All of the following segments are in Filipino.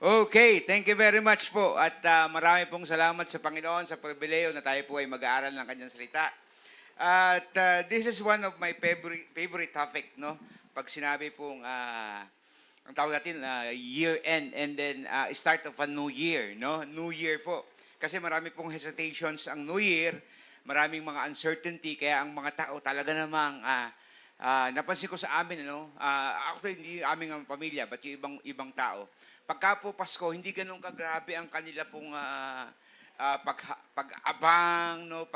Okay, thank you very much po. At marami pong salamat sa Panginoon sa pribileyo na tayo po ay mag-aaral ng kanyang salita. At this is one of my favorite topic, no? Pag sinabi pong ang tawag natin year end and then start of a new year, no? New year po. Kasi marami pong hesitations ang new year, maraming mga uncertainty kaya ang mga tao talaga namang napansin ko sa amin, actually hindi aming ang pamilya, but yung ibang tao. Pagka po Pasko, hindi ganun kagrabe ang kanila pong pag-abang, no?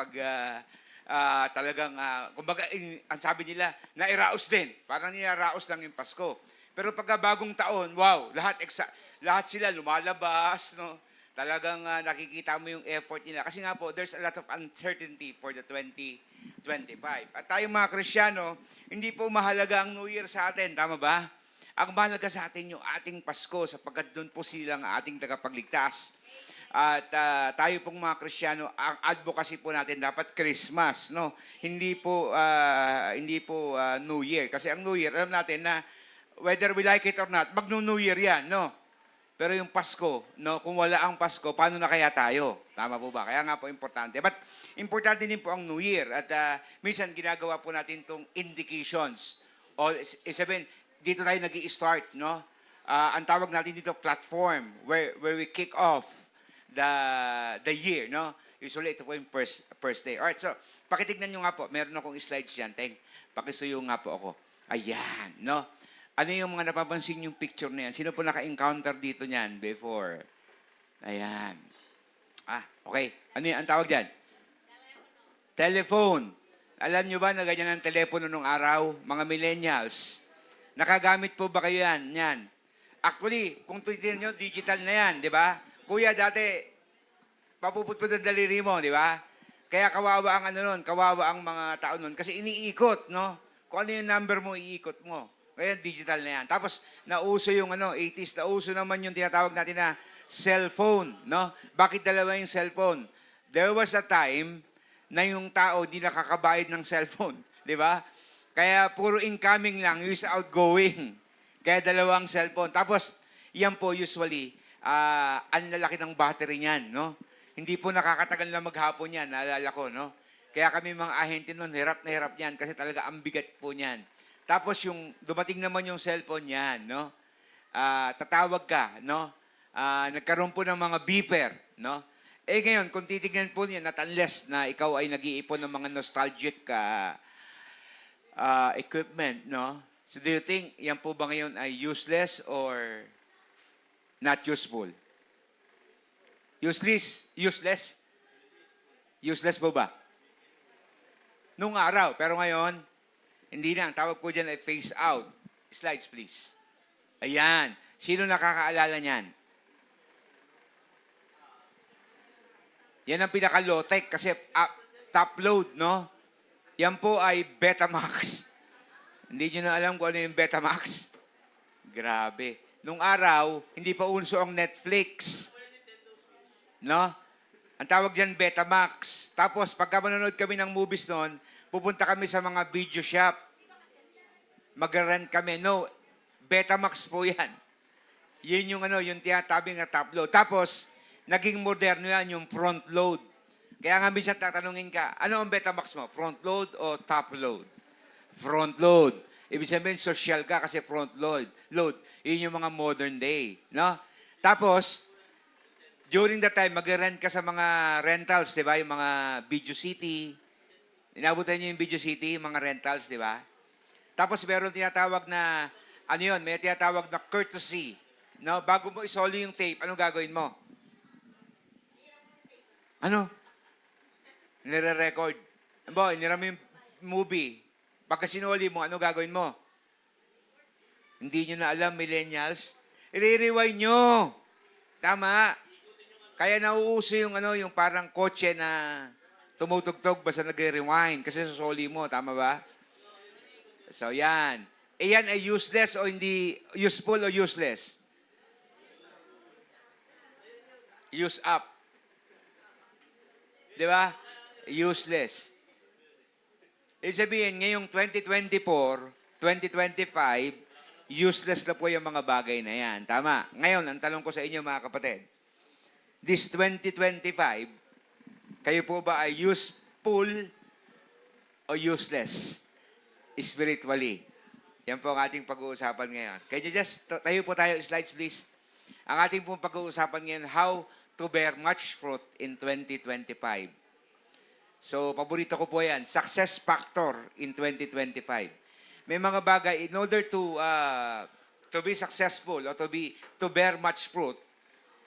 Talagang, kumbaga, ang sabi nila, nairaos din. Parang nilaraos lang yung Pasko. Pero pagka bagong taon, wow, lahat sila lumalabas, no? Talagang nakikita mo yung effort nila. Kasi nga po, there's a lot of uncertainty for the 2025. At tayong mga Kristiyano, hindi po mahalaga ang New Year sa atin. Tama ba? Ang mahalaga sa atin yung ating Pasko sapagkat doon po silang ating tagapagligtas. At tayo pong mga Kristiyano, ang advocacy po natin dapat Christmas, no? Hindi po New Year. Kasi ang New Year, alam natin na whether we like it or not, mag-New Year yan, no? Pero yung Pasko, no, kung wala ang Pasko, paano na kaya tayo? Tama po ba? Kaya nga po importante. But importante din po ang New Year. At minsan ginagawa po natin itong indications. O sabihin, dito tayo nag-i-start, no? Ang tawag natin dito platform where we kick off the year, no? Usually ito po yung first day. Alright, so pakitignan nyo nga po. Meron akong slides dyan. Pakisuyo nga po ako. Ayan, no? Ano yung mga napapansin yung picture na yan? Sino po naka-encounter dito niyan before? Ayan. Okay. Ano yan? Ang tawag dyan? Telephone. Alam nyo ba na ganyan ang telepono nung araw? Mga millennials. Nakagamit po ba kayo yan? Yan. Actually, kung titignan nyo, digital na yan, di ba? Kuya, dati, papuputput ang daliri mo, di ba? Kaya kawawa ang kawawa ang mga tao nun. Kasi iniikot, no? Kung ano yung number mo, iikot mo. Kaya digital na yan. Tapos, nauso yung 80s, nauso naman yung tinatawag natin na cellphone, no? Bakit dalawa yung cellphone? There was a time na yung tao di nakakabayad ng cellphone, di ba? Kaya puro incoming lang, use outgoing. Kaya dalawang cellphone. Tapos, yan po usually, ang lalaki ng battery niyan, no? Hindi po nakakatagal na maghapon yan, naalala ko, no? Kaya kami mga ahente nun, hirap na hirap yan kasi talaga ang bigat po niyan. Tapos yung dumating naman yung cellphone yan, no? Tatawag ka, no? Nagkaroon po ng mga beeper, no? Ngayon, kung titignan po niya, not unless na ikaw ay nag-iipon ng mga nostalgic equipment, no? So do you think yan po ba ngayon ay useless or not useful? Useless? Useless? Useless po ba? Nung araw, pero ngayon, hindi na. Ang tawag po dyan ay phase out. Slides, please. Ayan. Sino nakakaalala niyan? Yan ang pinaka-low-tech kasi top load, no? Yan po ay Betamax. Hindi nyo na alam kung ano yung Betamax. Grabe. Nung araw, hindi pa unso ang Netflix. No? Ang tawag dyan, Betamax. Tapos, pagka manonood kami ng movies noon, pupunta kami sa mga video shop. Mag-rent kami. No, Betamax po yan. Yun yung yung tinatabing na top load. Tapos, naging moderno yan, yung front load. Kaya nga minsan tatanungin ka, ano ang Betamax mo? Front load o top load? Front load. Ibig sabihin, social ka kasi front load. Yun yung mga modern day. No? Tapos, during that time, mag-rent ka sa mga rentals, di ba? Yung mga Video City. Inabutan niyo yung Video City, yung mga rentals, di ba? Tapos meron tinatawag na, may tinatawag na courtesy. No? Bago mo isoli yung tape, anong gagawin mo? Ano? Nire-record. Inira mo yung movie. Pagka sinoli mo, anong gagawin mo? Hindi nyo na alam, millennials. I-rewind nyo. Tama. Kaya nauuso yung yung parang kotse na tumutugtog basta nag-rewind kasi susoli mo, tama ba? So yan. Yan ay useless o hindi useful o useless? Use up. Di ba? Useless. Ibig sabihin, ngayong 2024, 2025, Useless na po yung mga bagay na yan. Tama. Ngayon, ang tanong ko sa inyo mga kapatid, this 2025, kayo po ba ay useful o useless spiritually? Yan po ang ating pag-uusapan ngayon. Can you just, tayo po tayo, slides please. Ang ating pong pag-uusapan ngayon, how to bear much fruit in 2025. So, paborito ko po yan, success factor in 2025. May mga bagay, in order to be successful or to bear much fruit,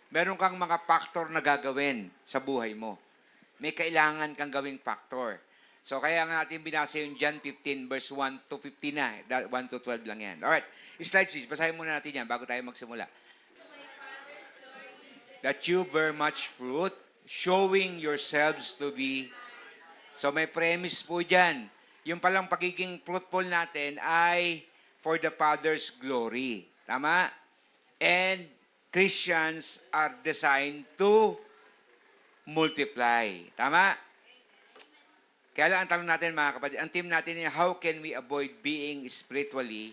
meron kang mga factor na gagawin sa buhay mo. May kailangan kang gawing factor. So, kaya nga natin binasa yung John 15 verse 1 to 15 na. 1 to 12 lang yan. Alright, slides please. Basahin muna natin yan bago tayo magsimula. That you bear much fruit, showing yourselves to be... So, may premise po dyan. Yung palang pagiging fruitful natin ay for the Father's glory. Tama? And Christians are designed to multiply. Tama? Kaya lang ang tanong natin mga kapatid, ang team natin ay how can we avoid being spiritually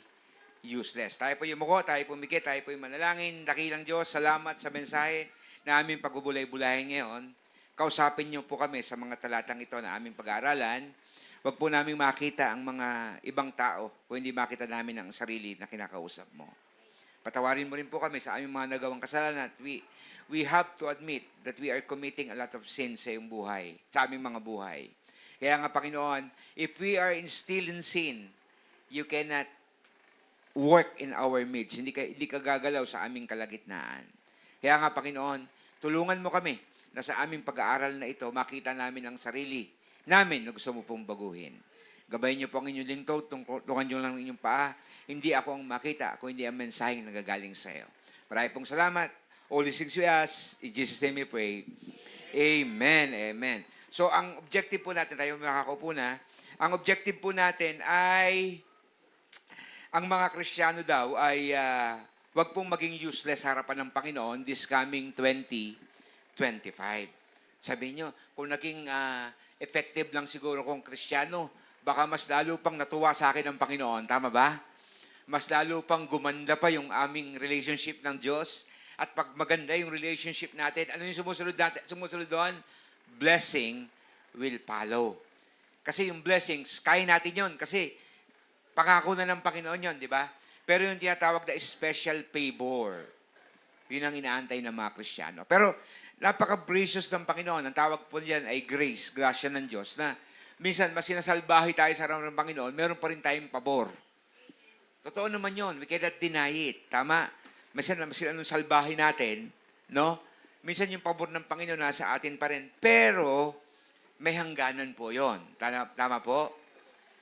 useless? Tayo po yumuko, tayo po mikit, tayo po yung manalangin. Dakilang Diyos, salamat sa mensahe na aming pagbubulay-bulahin ngayon. Kausapin niyo po kami sa mga talatang ito na aming pag-aaralan. Huwag po namin makita ang mga ibang tao kung hindi makita namin ang sarili na kinakausap mo. Patawarin mo rin po kami sa aming mga nagawang kasalanan. We have to admit that we are committing a lot of sins sa iyong buhay, sa aming mga buhay. Kaya nga, Panginoon, if we are still in sin, you cannot work in our midst. Hindi ka gagalaw sa aming kalagitnaan. Kaya nga, Panginoon, tulungan mo kami na sa aming pag-aaral na ito, makita namin ang sarili namin na gusto mo pong baguhin. Gabayin niyo po ang inyong lingkod, tungtungan niyo lang ang inyong paa. Hindi ako ang makita, ako hindi ang mensaheng nagagaling sa iyo. Maraming pong salamat. All these things we ask, in Jesus' name we pray. Amen, amen. So, ang objective po natin, tayo makakaupo na, ang objective po natin ay, ang mga Kristiyano daw ay wag pong maging useless sa harapan ng Panginoon this coming 2025. Sabi niyo, kung naging effective lang siguro kung Kristiyano, baka mas lalo pang natuwa sa akin ang Panginoon. Tama ba? Mas lalo pang gumanda pa yung aming relationship ng Diyos. At pag maganda yung relationship natin, ano yung sumusunod doon? Blessing will follow. Kasi yung blessings, kaya natin yun. Kasi pangako na ng Panginoon yun, di ba? Pero yung tinatawag na special favor, yun ang inaantay ng mga Kristiyano. Pero napaka-gracious ng Panginoon. Ang tawag po niyan ay grace, grasya ng Diyos, na minsan, mas sinasalbahay tayo sa harapan ng Panginoon, meron pa rin tayong pabor. Totoo naman yun. We cannot deny it. Tama? Minsan, anong salbahay natin, no? Minsan yung pabor ng Panginoon nasa atin pa rin. Pero, may hangganan po yon. Tama po?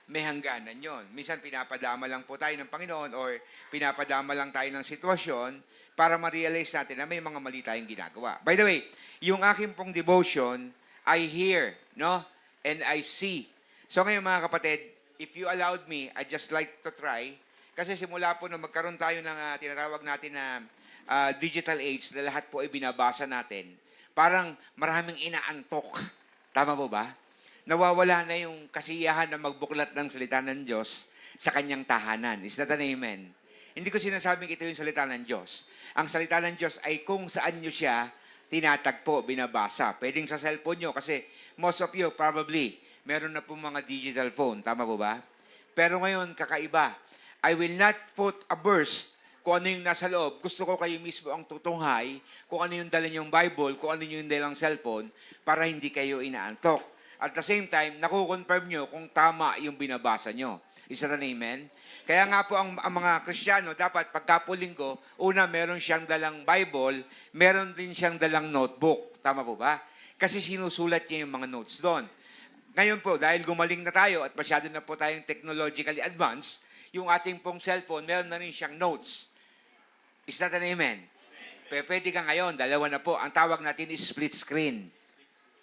May hangganan yon. Minsan, pinapadama lang po tayo ng Panginoon or pinapadama lang tayo ng sitwasyon para ma-realize natin na may mga mali tayong ginagawa. By the way, yung aking pong devotion, I hear, no? And I see. So ngayon mga kapatid, if you allowed me, I'd just like to try. Kasi simula po na magkaroon tayo ng tinatawag natin na digital age, na lahat po ay binabasa natin, parang maraming inaantok. Tama po ba? Nawawala na yung kasiyahan na magbuklat ng salita ng Diyos sa kanyang tahanan. Is that an amen? Hindi ko sinasabing ito yung salita ng Diyos. Ang salita ng Diyos ay kung saan nyo siya tinatagpo, binabasa. Pwedeng sa cellphone nyo kasi most of you probably meron na po mga digital phone. Tama po ba? Pero ngayon, kakaiba. I will not put a verse kung ano yung nasa loob. Gusto ko kayo mismo ang tutunghay kung ano yung dala yung Bible, kung ano yung dalang cellphone para hindi kayo inaantok. At the same time, nakukonfirm nyo kung tama yung binabasa nyo. Is that an amen? Kaya nga po ang mga Kristiyano, dapat pagkapulinggo, una meron siyang dalang Bible, meron din siyang dalang notebook. Tama po ba? Kasi sinusulat niya yung mga notes doon. Ngayon po, dahil gumaling na tayo at masyado na po tayong technologically advanced, yung ating pong cellphone, meron na rin siyang notes. Is that an amen? Pwede ka ngayon, dalawa na po. Ang tawag natin is split screen.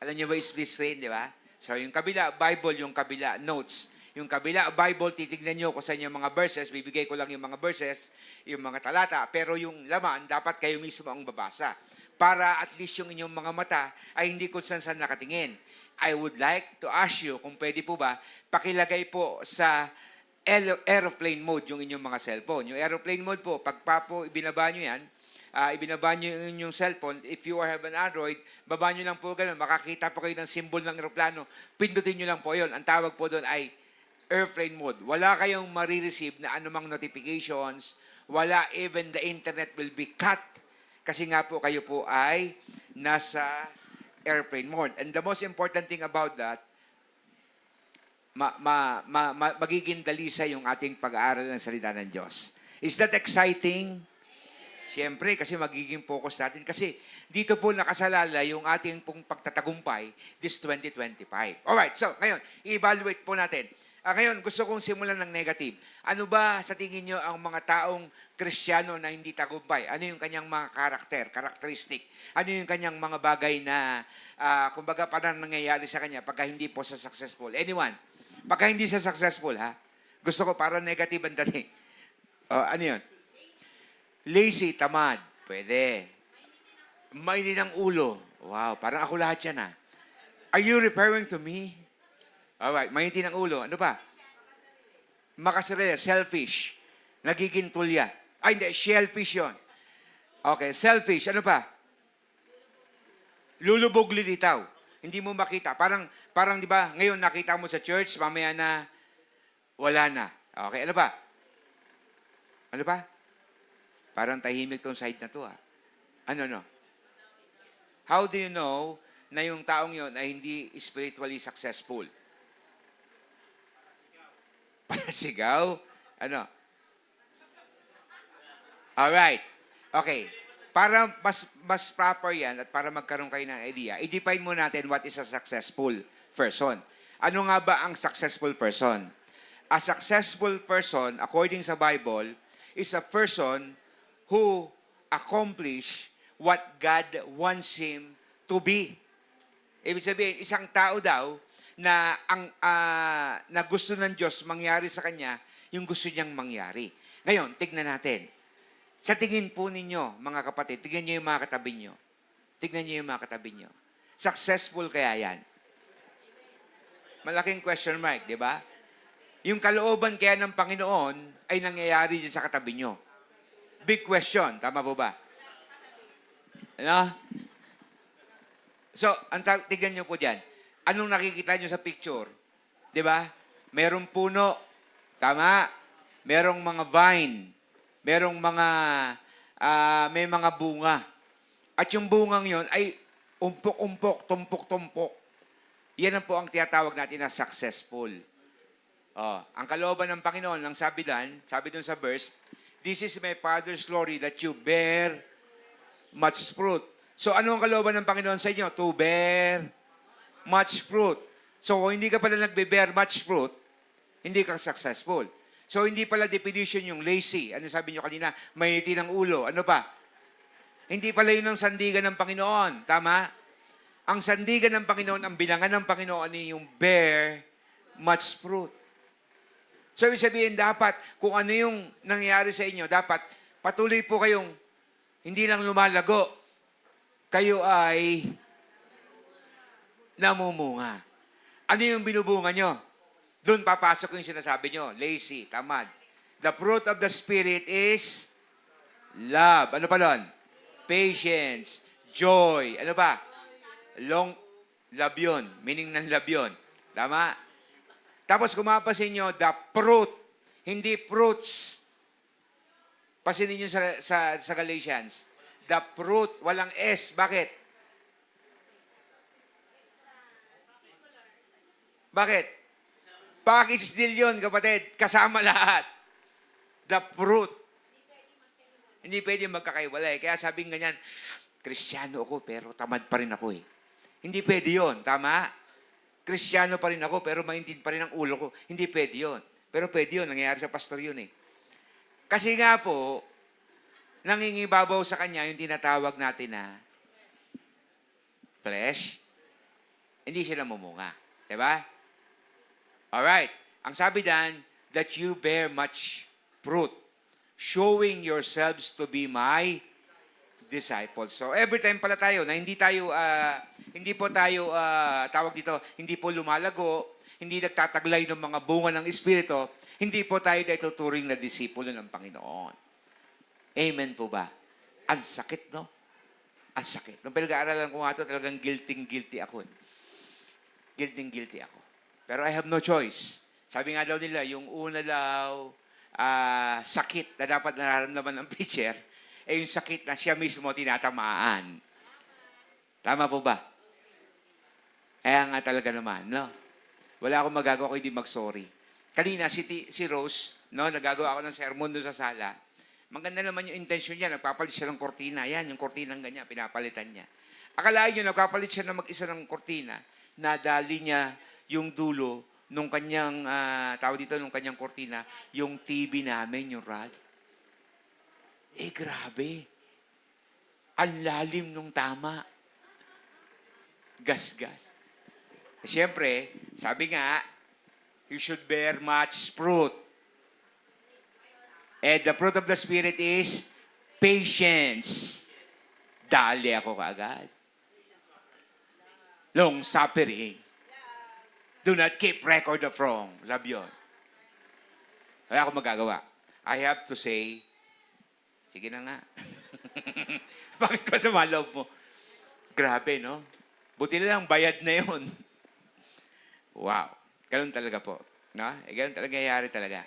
Alam niyo ba yung split screen, di ba? So yung kabila, Bible, yung kabila, notes. Yung kabila, Bible, titignan nyo kung saan yung mga verses, bibigay ko lang yung mga verses, yung mga talata, pero yung laman, dapat kayo mismo ang babasa. Para at least yung inyong mga mata ay hindi kung saan nakatingin. I would like to ask you, kung pwede po ba, pakilagay po sa aeroplane mode yung inyong mga cellphone. Yung aeroplane mode po, pagpa po ibinaba nyo yan, ibinaba nyo yung inyong cellphone, if you have an Android, baba nyo lang po ganun, makakita po kayo ng symbol ng aeroplano, pindutin nyo lang po yun. Ang tawag po doon ay airplane mode. Wala kayong marireceive na anumang notifications, wala, even the internet will be cut kasi nga po kayo po ay nasa airplane mode. And the most important thing about that, magiging dalisay yung ating pag-aaral ng salita ng Diyos. Is that exciting? Siyempre, kasi magiging focus natin. Kasi dito po nakasalala yung ating pong pagtatagumpay this 2025. Alright, so ngayon, i-evaluate po natin. Ngayon, gusto kong simulan ng negative. Ano ba sa tingin nyo ang mga taong Kristiyano na hindi tagumpay? Ano yung kanyang mga characteristic? Ano yung kanyang mga bagay na, kumbaga, parang nangyayari sa kanya pagka hindi po sa successful? Anyone? Pagka hindi sa successful, ha? Gusto ko parang negative ang dating. Ano yun? Lazy, tamad. Pwede. Mainin ang ulo. Wow, parang ako lahat yan, ha? Are you referring to me? Alright, mainitin ang ulo. Ano pa? Makasarili, selfish. Nagiging tulya. Ay, hindi, shellfish yon. Okay, selfish. Ano pa? Lulubog lilitaw. Hindi mo makita. Parang di ba, ngayon nakita mo sa church, mamaya na, wala na. Okay, ano pa? Ano pa? Parang tahimik tong side na to, ah. Ano, no? How do you know na yung taong yon ay hindi spiritually successful? Sigaw? Ano? Alright. Okay. Para mas proper yan at para magkaroon kayo ng idea, i-define mo natin what is a successful person. Ano nga ba ang successful person? A successful person, according sa Bible, is a person who accomplish what God wants him to be. Ibig sabihin, isang tao daw na na gusto ng Diyos mangyari sa kanya yung gusto niyang mangyari. Ngayon, tignan natin. Sa tingin po ninyo, mga kapatid, tignan niyo yung mga katabi niyo. Tignan niyo yung mga katabi niyo. Successful kaya yan? Malaking question mark, di ba? Yung kalooban kaya ng Panginoon ay nangyayari dyan sa katabi niyo. Big question, tama po ba? Ano? So, tignan niyo po dyan. Anong nakikita nyo sa picture? Di ba? Merong puno. Tama? Merong mga vine. Merong mga, may mga bunga. At yung bungang yon ay umpok-umpok, tumpok-tumpok. Yan ang po ang tinatawag natin na successful. Ang kalooban ng Panginoon, ang sabi doon sa verse, this is my Father's glory that you bear much fruit. So, ano ang kalooban ng Panginoon sa inyo? To bear much fruit. So, kung hindi ka pala nagbe-bear much fruit, hindi ka successful. So, hindi pala definition yung lazy. Ano sabi nyo kanina? Mainitin ang ulo. Ano pa? Hindi pala yun ang sandigan ng Panginoon. Tama? Ang sandigan ng Panginoon, ang bilangan ng Panginoon ay yung bear much fruit. So, ibig sabihin, dapat, kung ano yung nangyayari sa inyo, dapat patuloy po kayong hindi lang lumalago. Kayo ay namumunga. Ano yung binubunga nyo? Doon papasok yung sinasabi nyo. Lazy, tamad. The fruit of the Spirit is love. Ano pa doon? Patience, joy. Ano ba? Love yun. Meaning ng love yun. Tama? Tapos kung mapasin nyo, the fruit. Hindi fruits. Pasinin nyo sa Galatians. The fruit, walang S. Bakit? Bakit? Package deal yun, kapatid. Kasama lahat. The fruit. Hindi pwede magkakaiwalay. Kaya sabing ganyan, Kristiyano ako pero tamad pa rin ako eh. Hindi pwede yun. Tama? Kristiyano pa rin ako pero maintin pa rin ang ulo ko. Hindi pwede yun. Pero pwede yun. Nangyayari sa pastor yun eh. Kasi nga po, nangingibabaw sa kanya yung tinatawag natin na flesh. Hindi sila mumunga. Diba? Alright. Ang sabi dan, that you bear much fruit, showing yourselves to be my disciples. So every time pala tayo na hindi po tayo tawag dito, hindi po lumalago, hindi nagtataglay ng mga bunga ng Espiritu, hindi po tayo na ituturing na disipulo ng Panginoon. Amen po ba? Ang sakit, no? Ang sakit. Nung pinag-aaralan ko nga ito, talagang guilty ako. Guilty ako. Pero I have no choice. Sabi nga daw nila, yung una daw, sakit na dapat nararamdaman ng preacher, yung sakit na siya mismo tinatamaan. Tama po ba? Kaya nga talaga naman, no? Wala akong magagawa kung hindi mag-sorry. Kanina, si Rose, no, nagagawa ako ng sermon doon sa sala. Maganda naman yung intention niya. Nagpapalit siya ng kortina. Yan, yung kortinang ganyan, pinapalitan niya. Akalain niyo, nagpapalit siya ng mag-isa ng kortina. Nadali niya yung dulo nung kanyang, nung kanyang kortina, yung TV namin, yung rod. Grabe. Ang lalim nung tama. Gas-gas. Siyempre, sabi nga, you should bear much fruit. And the fruit of the Spirit is patience. Dali ako kaagad. Long suffering. Do not keep record of wrong. Love yun. Wala akong magagawa. I have to say, sige na nga. Bakit pa sa loob mo? Grabe, no? Buti na lang, bayad na yun. Wow. Ganun talaga po. No? Ganun talaga nangyayari talaga.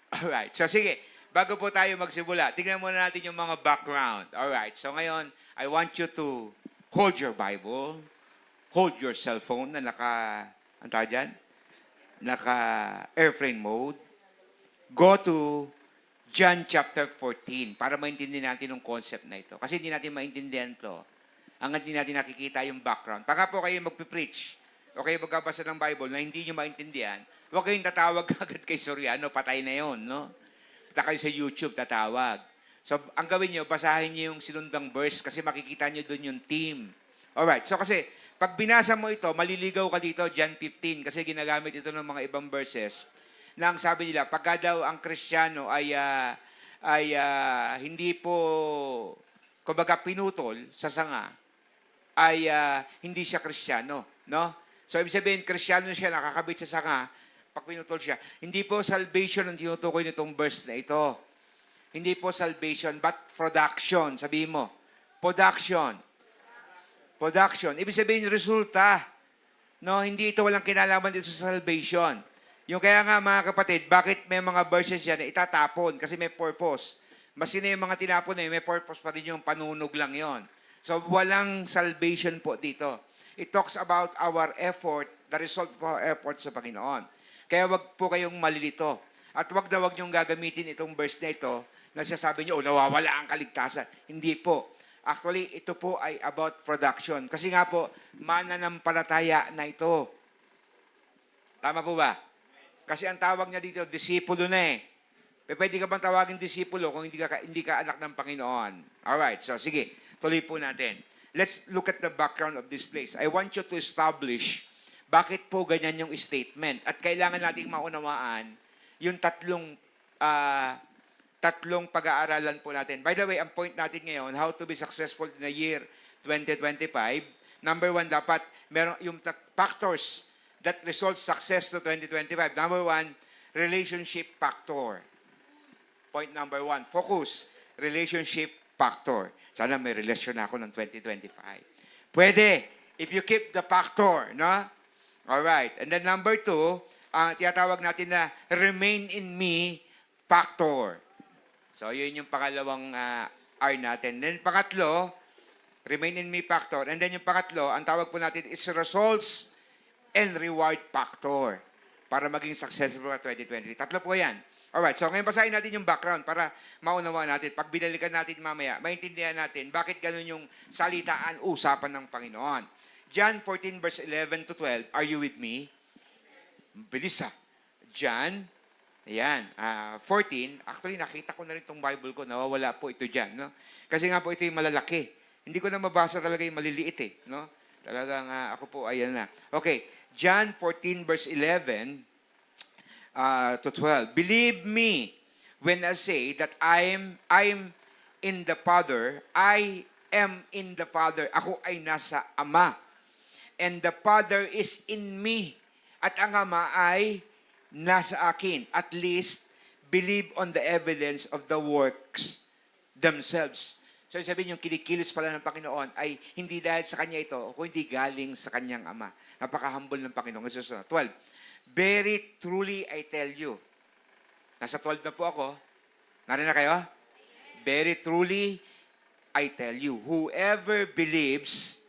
Alright. So, sige. Bago po tayo magsimula, tingnan muna natin yung mga background. Alright. So, ngayon, I want you to hold your Bible, hold your cell phone na ang tawag dyan? Naka-airplane mode. Go to John chapter 14 para maintindihan natin yung concept na ito. Kasi hindi natin maintindihan to. Ang hindi natin nakikita yung background. Pagka po kayo magpipreach, o kayo magkabasa ng Bible na hindi nyo maintindihan, huwag kayong tatawag agad kay Soriano, patay na yon, no? Punta kayo sa YouTube, tatawag. So, ang gawin nyo, basahin nyo yung sinundang verse kasi makikita nyo doon yung theme. Alright, so kasi, pag binasa mo ito, maliligaw ka dito, John 15, kasi ginagamit ito ng mga ibang verses, na ang sabi nila, pagka daw ang Kristiyano ay hindi po, kumbaga pinutol sa sanga, ay hindi siya Kristiyano, no? So, ibig sabihin, Kristiyano siya, nakakabit sa sanga, pag pinutol siya. Hindi po salvation ang tinutukoy nitong verse na ito. Hindi po salvation, but production. Sabihin mo, production. Production. Ibig sabihin, resulta. No, hindi ito walang kinalaman dito sa salvation. Yung kaya nga, mga kapatid, bakit may mga verses dyan na itatapon? Kasi may purpose. Mas sino yung mga tinapon na may purpose pa rin yung panunog lang yon. So, walang salvation po dito. It talks about our effort, the result of our effort sa Panginoon. Kaya wag po kayong malilito. At wag na wag niyong gagamitin itong verse na ito na sasabi niyo, nawawala ang kaligtasan. Hindi po. Actually, ito po ay about production. Kasi nga po, mananampalataya na ito. Tama po ba? Kasi ang tawag niya dito, disipulo na eh. Pwede ka bang tawagin disipulo kung hindi ka anak ng Panginoon? Alright, so sige, tuloy po natin. Let's look at the background of this place. I want you to establish bakit po ganyan yung statement. At kailangan nating maunawaan yung tatlong pag-aaralan po natin. By the way, ang point natin ngayon, how to be successful in the year 2025. Number one, dapat meron yung factors that result success to 2025. Number one, relationship factor. Point number one, focus, relationship factor. Sana may relasyon ako ng 2025. Pwede, if you keep the factor, no? Alright. And then number two, ang tiyatawag natin na remain in me factor. So, yun yung pangalawang R natin. Then pangatlo, remain in me factor. And then yung pangatlo, ang tawag po natin is results and reward factor para maging successful sa 2023. Tatlo po yan. Alright, so ngayon basahin natin yung background para maunawaan natin. Pag binalikan natin mamaya, maintindihan natin bakit ganun yung salitaan, usapan ng Panginoon. John 14 verse 11 to 12. Are you with me? Bilis ha. John, ayan, 14. Actually, nakita ko na rin itong Bible ko. Nawawala po ito dyan. No? Kasi nga po ito yung malalaki. Hindi ko na mabasa talaga yung maliliit eh. No? Talagang ako po, ayan na. Okay, John 14 verse 11 to 12. Believe me when I say that I'm in the Father. I am in the Father. Ako ay nasa Ama. And the Father is in me. at ang Ama ay nasa akin. At least, believe on the evidence of the works themselves. So, sabihin yung kinikilos pala ng Panginoon ay hindi dahil sa Kanya ito, kundi galing sa Kanyang Ama. Napaka-humble ng Panginoon. Jesus, 12. Very truly I tell you. Nasa 12 na po ako. Narin na kayo? Very truly I tell you, whoever believes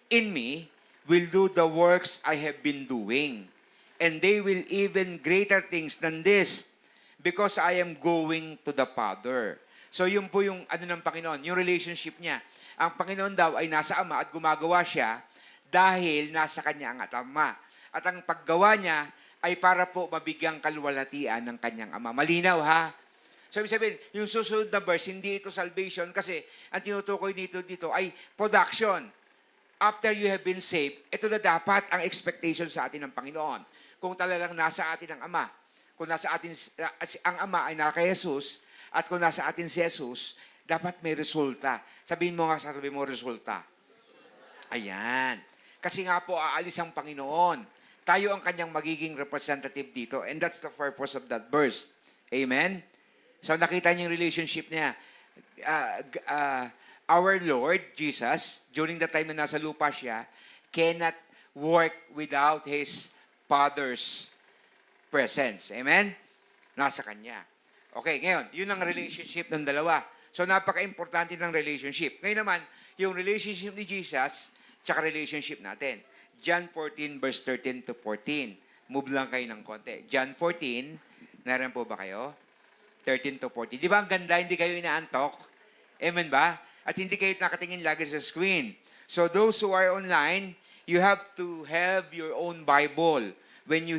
in me will do the works I have been doing. And they will even greater things than this because I am going to the Father. So yun po yung ano ng Panginoon, yung relationship niya. Ang Panginoon daw ay nasa Ama at gumagawa siya dahil nasa Kanya ang Ama. At ang paggawa niya ay para po mabigyang kalwalhatian ng Kanyang Ama. Malinaw ha? So ibig sabihin, yung susunod na verse, hindi ito salvation kasi ang tinutukoy dito ay production. After you have been saved, ito na dapat ang expectation sa atin ng Panginoon. Kung talagang nasa atin ang Ama, kung nasa atin ang Ama ay naka Jesus, at kung nasa atin si Jesus, dapat may resulta. Sabihin mo nga, sabi mo, resulta. Ayan. Kasi nga po, aalis ang Panginoon. Tayo ang kanyang magiging representative dito. And that's the purpose of that verse. Amen? So nakita niyo yung relationship niya. Our Lord, Jesus, during the time na nasa lupa siya, cannot work without His Father's presence. Amen? Nasa Kanya. Okay, ngayon, yun ang relationship ng dalawa. So, napaka-importante ng relationship. Ngayon naman, yung relationship ni Jesus, tsaka relationship natin. John 14, verse 13 to 14. Move lang kayo ng konti. John 14, naran po ba kayo? 13 to 14. Di ba ang ganda, hindi kayo inaantok? Amen ba? At hindi kayo nakatingin lagi sa screen. So, those who are online, you have to have your own Bible when you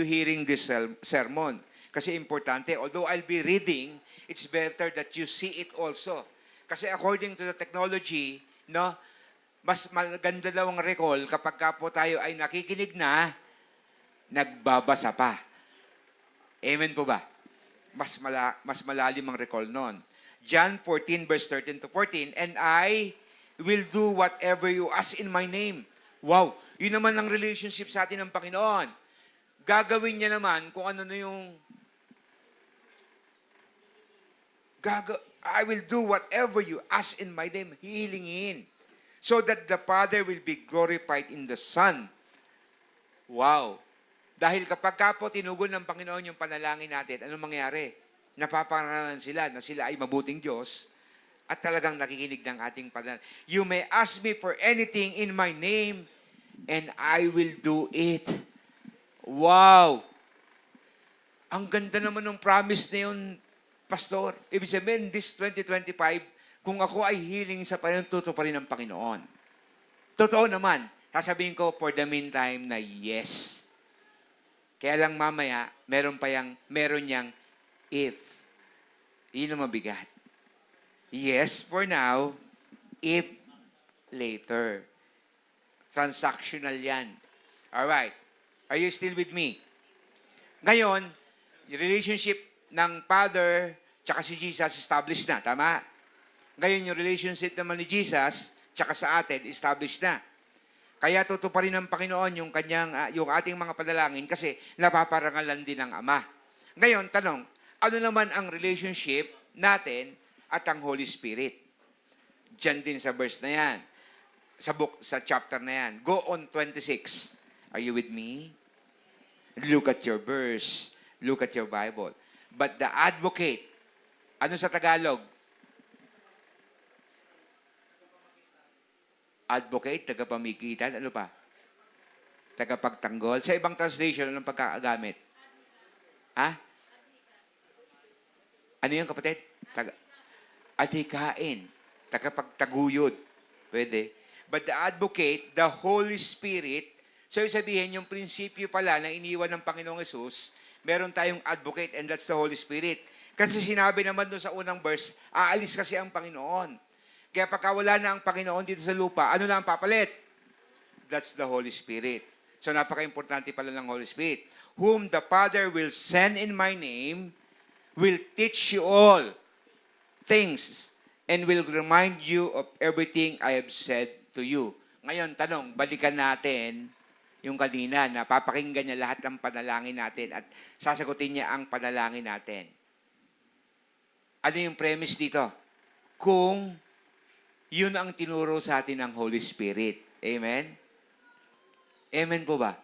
hearing this sermon. Kasi importante, although I'll be reading, it's better that you see it also. Kasi according to the technology, no, mas maganda daw ang recall kapag ka po tayo ay nakikinig na, nagbabasa pa. Amen po ba? Mas malalim ang recall nun. John 14, verse 13 to 14, and I will do whatever you ask in my name. Wow, yun naman ang relationship sa atin ng Panginoon. Gagawin niya naman kung ano na yung I will do whatever you ask in my name, hihilingin, so that the Father will be glorified in the Son. Wow. Dahil kapag po tinugon ng Panginoon yung panalangin natin, anong mangyari? Napapangaralan sila na sila ay mabuting Diyos at talagang nakikinig ng ating panalangin. You may ask me for anything in my name and I will do it. Wow. Ang ganda naman ng promise na yun, Pastor. Ibig sabihin, this 2025, kung ako ay healing sa Panginoon, totoo pa rin ang Panginoon. Totoo naman. Sasabihin ko, for the meantime, na yes. Kaya lang mamaya, meron niyang if. Yun ang mabigat. Yes for now, if later. Transactional yan. Alright. Are you still with me? Ngayon, yung relationship ng Father tsaka si Jesus established na. Tama? Ngayon, yung relationship naman ni Jesus tsaka sa atin, established na. Kaya tutuparin ng Panginoon yung ating mga panalangin kasi napaparangalan din ng Ama. Ngayon, tanong, ano naman ang relationship natin at ang Holy Spirit? Diyan din sa verse na yan. Sa chapter na yan. Go on 26. Are you with me? Look at your verse. Look at your Bible. But the advocate, ano sa Tagalog? Advocate, tagapamigitan, ano pa? Tagapagtanggol. Sa ibang translation, anong pagkakagamit? Ha? Ano yung kapatid? Adhikain. Tagapagtaguyod. Pwede. But the advocate, the Holy Spirit, so sabihin, yung prinsipyo pala na iniwan ng Panginoong Yesus, meron tayong advocate and that's the Holy Spirit. Kasi sinabi naman doon sa unang verse, aalis kasi ang Panginoon. Kaya pagka wala na ang Panginoon dito sa lupa, ano na ang papalit? That's the Holy Spirit. So napaka-importante pala ng Holy Spirit. Whom the Father will send in my name, will teach you all things and will remind you of everything I have said to you. Ngayon, tanong, balikan natin Yung kanina, na papakinggan niya lahat ng panalangin natin at sasagutin niya ang panalangin natin. Ano yung premise dito? Kung yun ang tinuro sa atin ng Holy Spirit. Amen? Amen po ba?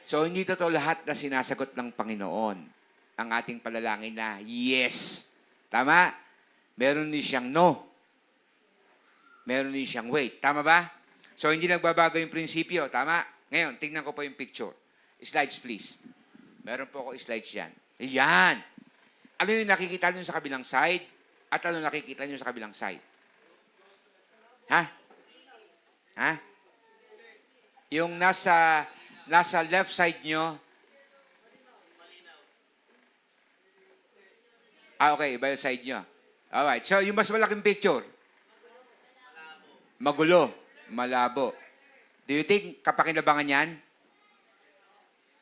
So, hindi totoo lahat na sinasagot ng Panginoon ang ating panalangin na yes. Tama? Meron din siyang no. Meron din siyang wait. Tama ba? So, hindi nagbabago yung prinsipyo. Tama? Ngayon, tingnan ko po yung picture. Slides, please. Meron po ako slides yan. Yan. Ano yung nakikita nyo sa kabilang side? At ano nakikita nyo sa kabilang side? Ha? Ha? Yung nasa left side nyo. Okay. Iba yung side nyo. Alright. So, yung mas malaking picture. Magulo. Malabo. Do you think kapakinabangan yan?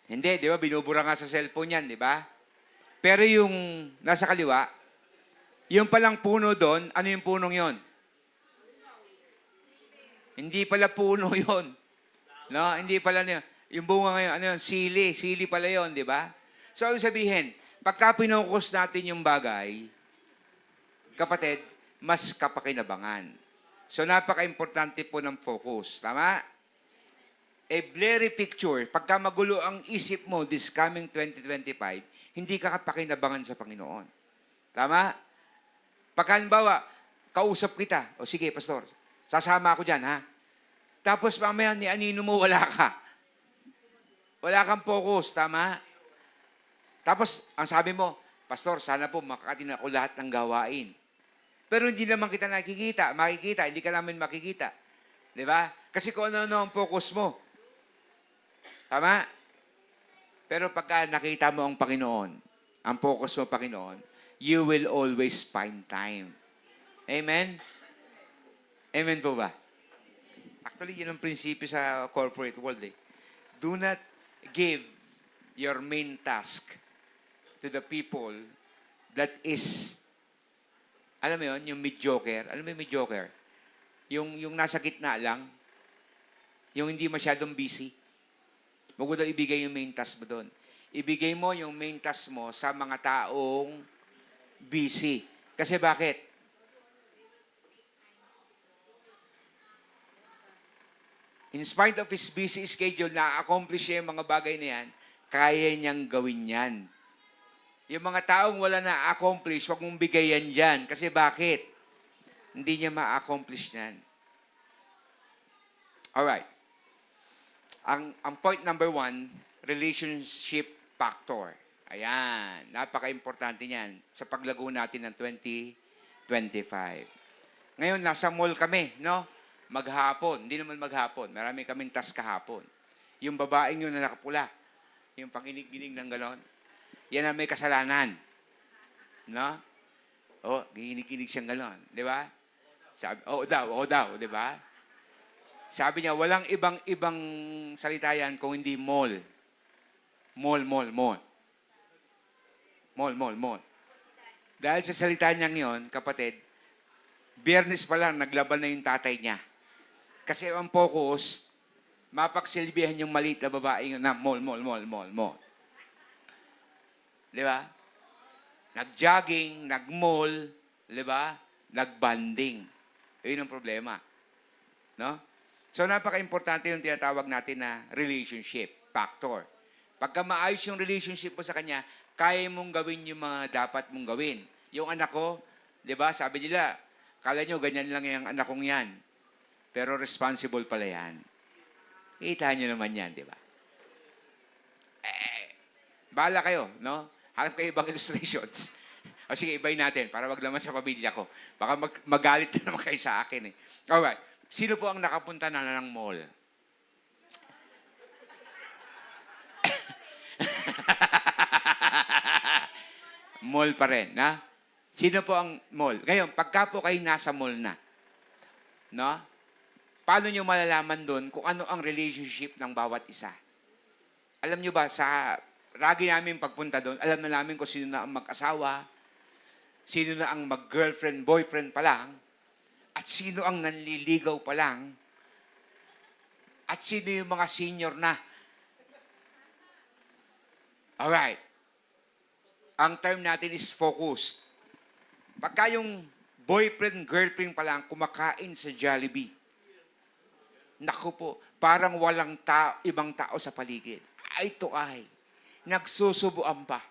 Hindi, di ba? Binubura nga sa cellphone yan, di ba? Pero yung nasa kaliwa, yung palang puno doon, ano yung punong yon? Hindi pala puno yon. No, hindi pala yun. Yung bunga ngayon, ano yun? Sili. Sili pala yon, di ba? So, ang sabihin, pagka pinukus natin yung bagay, kapatid, mas kapakinabangan. So, napaka-importante po ng focus. Tama? A blurry picture, pagka magulo ang isip mo this coming 2025, hindi ka kapakinabangan sa Panginoon. Tama? Pagka halimbawa, kausap kita, o sige, pastor, sasama ako dyan, ha? Tapos mamaya ni anino mo, wala ka. Wala kang focus, tama? Tapos, ang sabi mo, pastor, sana po makakatin ako lahat ng gawain. Pero hindi naman kita makikita, hindi ka namin makikita. Di ba? Kasi kung ano-ano ang focus mo. Tama? Pero pagka nakita mo ang Panginoon, ang focus mo, Panginoon, you will always find time. Amen? Amen po ba? Actually, yun ang prinsipyo sa corporate world. Do not give your main task to the people that is, alam mo yun, yung mediocre. Alam mo yung mediocre? Yung nasa gitna lang, yung hindi masyadong busy. Huwag mo daw ibigay yung main task mo doon. Ibigay mo yung main task mo sa mga taong busy. Kasi bakit? In spite of his busy schedule, na-accomplish niya yung mga bagay na yan, kaya niyang gawin yan. Yung mga taong wala na-accomplish, huwag mong bigayan dyan. Kasi bakit? Hindi niya ma-accomplish yan. Alright. Ang point number 1, relationship factor. Ayan. Napaka-importante niyan sa paglago natin ng 2025. Ngayon, nasa mall kami, no? Maghapon. Hindi naman maghapon. Marami kaming task kahapon. Yung babaeng yun na nakapula, yung panginig-ginig ng galon, yan ang may kasalanan. No? Oh, ginig-ginig siyang galon. Di ba? Sabi, oo daw, di ba? Sabi niya, walang ibang salita yan kung hindi mall. Mall. Mall. Dahil sa salita niyang yon, kapatid, Biyernes pa lang, naglaban na yung tatay niya. Kasi ang focus, mapagsilbihan yung maliit na babae na mall. Di ba? Nag-jogging, nag-mall, di ba? Nag-banding. Yun ang problema. No? So, napaka-importante yung tinatawag natin na relationship factor. Pagka maayos yung relationship mo sa kanya, kaya mong gawin yung mga dapat mong gawin. Yung anak ko, di ba, sabi nila, kala nyo, ganyan lang yung anak kong yan. Pero responsible pala yan. Kita nyo naman yan, di ba? Bahala kayo, no? Hanap kayo ibang illustrations. O sige, ibayin natin para wag naman sa pamilya ko. Baka magalit na naman kayo sa akin eh. Alright. Sino po ang nakapunta na ng mall? Mall pa rin, na? Sino po ang mall? Ngayon, pagka po kayo nasa mall na, no? Paano nyo malalaman doon kung ano ang relationship ng bawat isa? Alam nyo ba, sa ragi namin pagpunta doon, alam na namin kung sino na ang mag-asawa, sino na ang mag-girlfriend, boyfriend pa lang, at sino ang nanliligaw pa lang, at sino yung mga senior na Alright. Ang term natin is focused. Pagka yung boyfriend, girlfriend pa lang kumakain sa Jollibee, naku po, parang walang ibang tao sa paligid. Eye to eye. Nagsusubuan pa.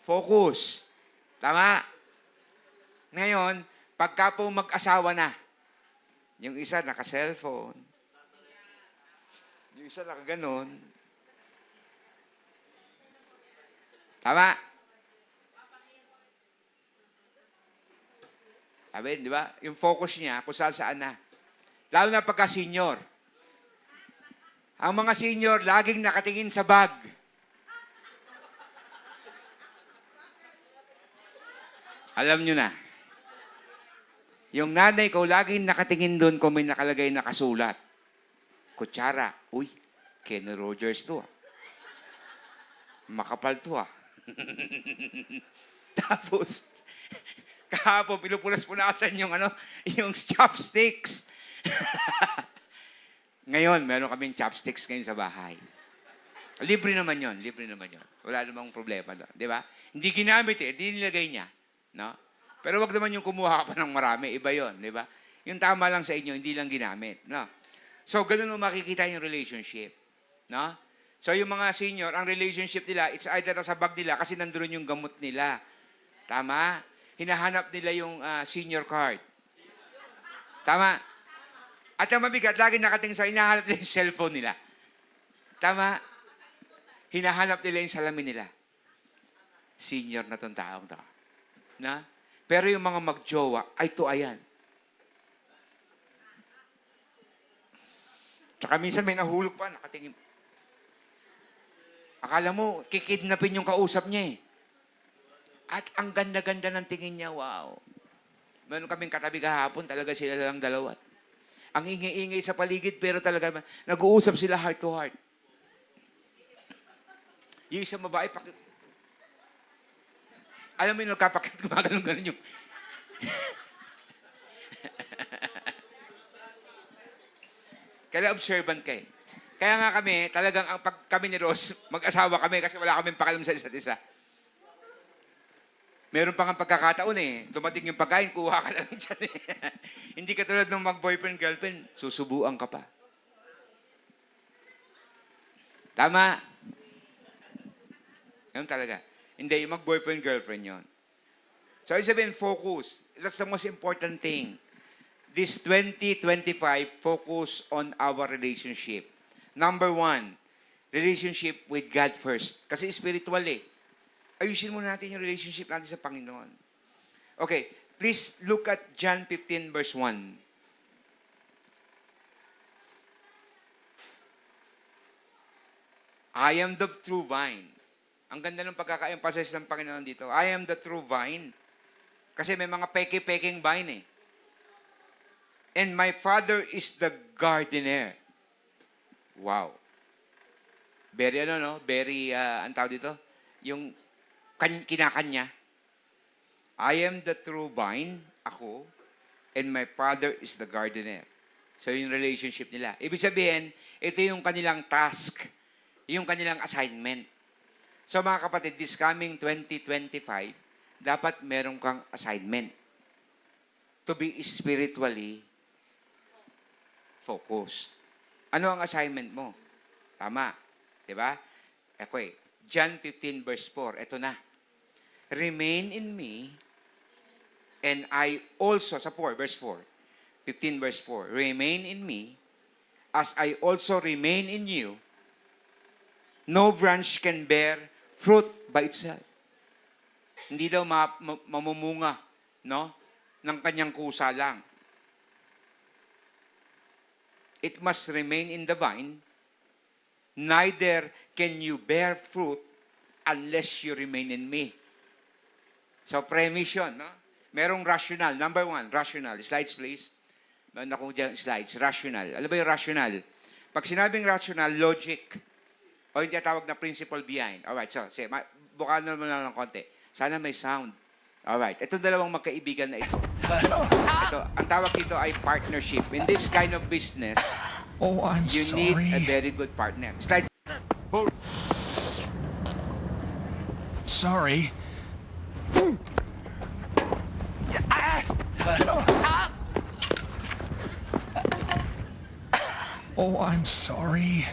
Focus. Tama? Ngayon, pagka po mag-asawa na, yung isa naka-cellphone, yung isa naka-ganon. Tama? Sabi, di ba? Yung focus niya kung saan na. Lalo na pagka-senior. Ang mga senior, laging nakatingin sa bag. Alam nyo na. Yung nanay ko, laging nakatingin doon kung may nakalagay na kasulat. Kutsara. Uy, Kenny Rogers to ah. Makapal to ah. Tapos, kahapon, pinupunas-punasan yung chopsticks. Ngayon, meron kaming chopsticks ngayon sa bahay. Libre naman yon. Wala namang problema doon. Di ba? Hindi ginamit hindi nilagay niya. No? Pero wag naman yung kumuha ka pa ng marami. Iba yon, di ba? Yung tama lang sa inyo, hindi lang ginamit. No? So, ganun mo makikita yung relationship. No? So, yung mga senior, ang relationship nila, it's either sa bag nila kasi nandun yung gamot nila. Tama? Hinahanap nila yung senior card. Tama? At ang mabigat, lagi nakatingin sa hinahanap nila yung cellphone nila. Tama? Hinahanap nila yung salamin nila. Senior na tong taong to. Na? Pero yung mga magjowa, ay to ayan. Tsaka minsan may nahulog pa, nakatingin. Akala mo, kikidnapin yung kausap niya eh. At ang ganda-ganda ng tingin niya, wow. Meron kaming katabi kahapon, talaga sila lang dalawa. Ang ingay-ingay sa paligid, pero talaga nag-uusap sila heart to heart. Yung isang babae, alam mo yung nagkapakit, gumagano'n yung... Kaya observant kayo. Kaya nga kami, talagang pag kami ni Ross, mag-asawa kami kasi wala kaming pakalam sa isa't isa. Meron pa nga pagkakataon eh. Dumating yung pagkain, kuha ka na lang dyan eh. Hindi ka tulad ng mag-boyfriend, girlfriend, susubuan ka pa. Tama? Ganun talaga. Hindi, yung mag-boyfriend, girlfriend yon. So, ibig sabihin, focus. That's the most important thing. This 2025, focus on our relationship. Number 1, relationship with God first. Kasi spiritual eh. Ayusin muna natin yung relationship natin sa Panginoon. Okay, please look at John 15 verse 1. I am the true vine. Ang ganda ng pagkaka-emphasize ng Panginoon dito. I am the true vine. Kasi may mga peke-peking vine eh. And my Father is the gardener. Wow. Very Very, ang tawag dito? Yung kinakanya. I am the true vine, ako, and my Father is the gardener. So, yung relationship nila. Ibig sabihin, ito yung kanilang task, yung kanilang assignment. So, mga kapatid, this coming 2025, dapat meron kang assignment to be spiritually focused. Ano ang assignment mo? Tama. Diba? Okay. John 15 verse 4. Ito na. Remain in me, and I also, sa 4, verse 4. 15 verse 4. Remain in me, as I also remain in you. No branch can bear fruit by itself. Hindi daw mamumunga, no? Ng kanyang kusa lang. It must remain in the vine. Neither can you bear fruit unless you remain in me. So, premise yun, no? Merong rational. Number 1, rational. Slides, please. Meron akong dyan slides. Rational. Alam ba yung rational? Pag sinabing rational, logic. O yung tinatawag na principle behind. Alright, so, bukaan naman lang ng konti. Sana may sound. Alright, itong dalawang magkaibigan na ito. Ito, ang tawag dito ay partnership. In this kind of business, Oh, I'm You need a sorry. very good partner. Slide. Sorry. Oh, I'm sorry.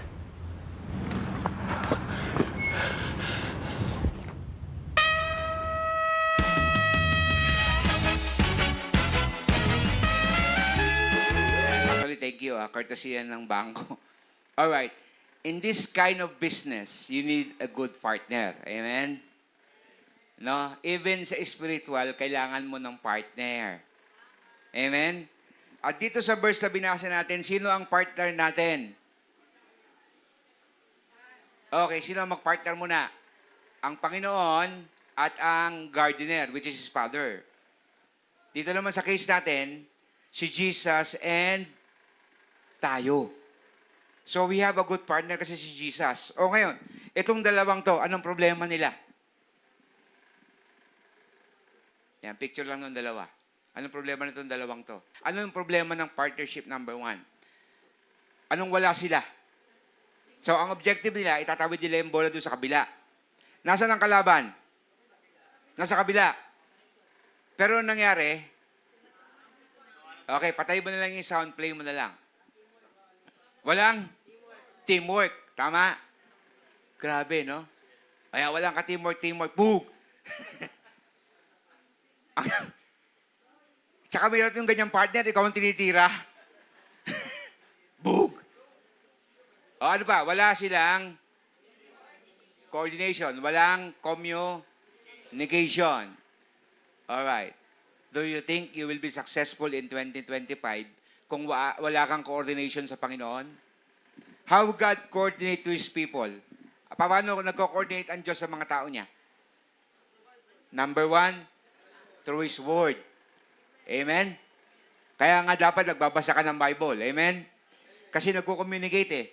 Actually, thank you. Courtesy yan ng bangko. All right. In this kind of business, you need a good partner. Amen? No? Even sa spiritual, kailangan mo ng partner. Amen? At dito sa verse na binasa natin, sino ang partner natin? Okay, sino ang mag-partner muna? Ang Panginoon at ang gardener, which is his father. Dito naman sa case natin, si Jesus and tayo. So we have a good partner kasi si Jesus. O ngayon, itong dalawang to, anong problema nila? Yan, picture lang ng dalawa. Anong problema nitong dalawang to? Ano yung problema ng partnership number 1? Anong wala sila? So, ang objective nila, itatawid nila yung bola doon sa kabila. Nasaan ang kalaban? Nasa kabila. Pero anong nangyari? Okay, patay mo na lang yung sound, play mo na lang. Walang teamwork. Tama? Grabe, no? Kaya walang ka-teamwork. Boog! Tsaka mayroon yung ganyang partner, ikaw ang tinitira. Boog! O ano pa? Wala silang coordination. Walang communication. Alright. Do you think you will be successful in 2025 kung wala kang coordination sa Panginoon? How God coordinate to His people? Paano nagko-coordinate ang Diyos sa mga tao niya? Number 1, through His Word. Amen? Kaya nga dapat nagbabasa ka ng Bible. Amen? Kasi nagko-communicate eh.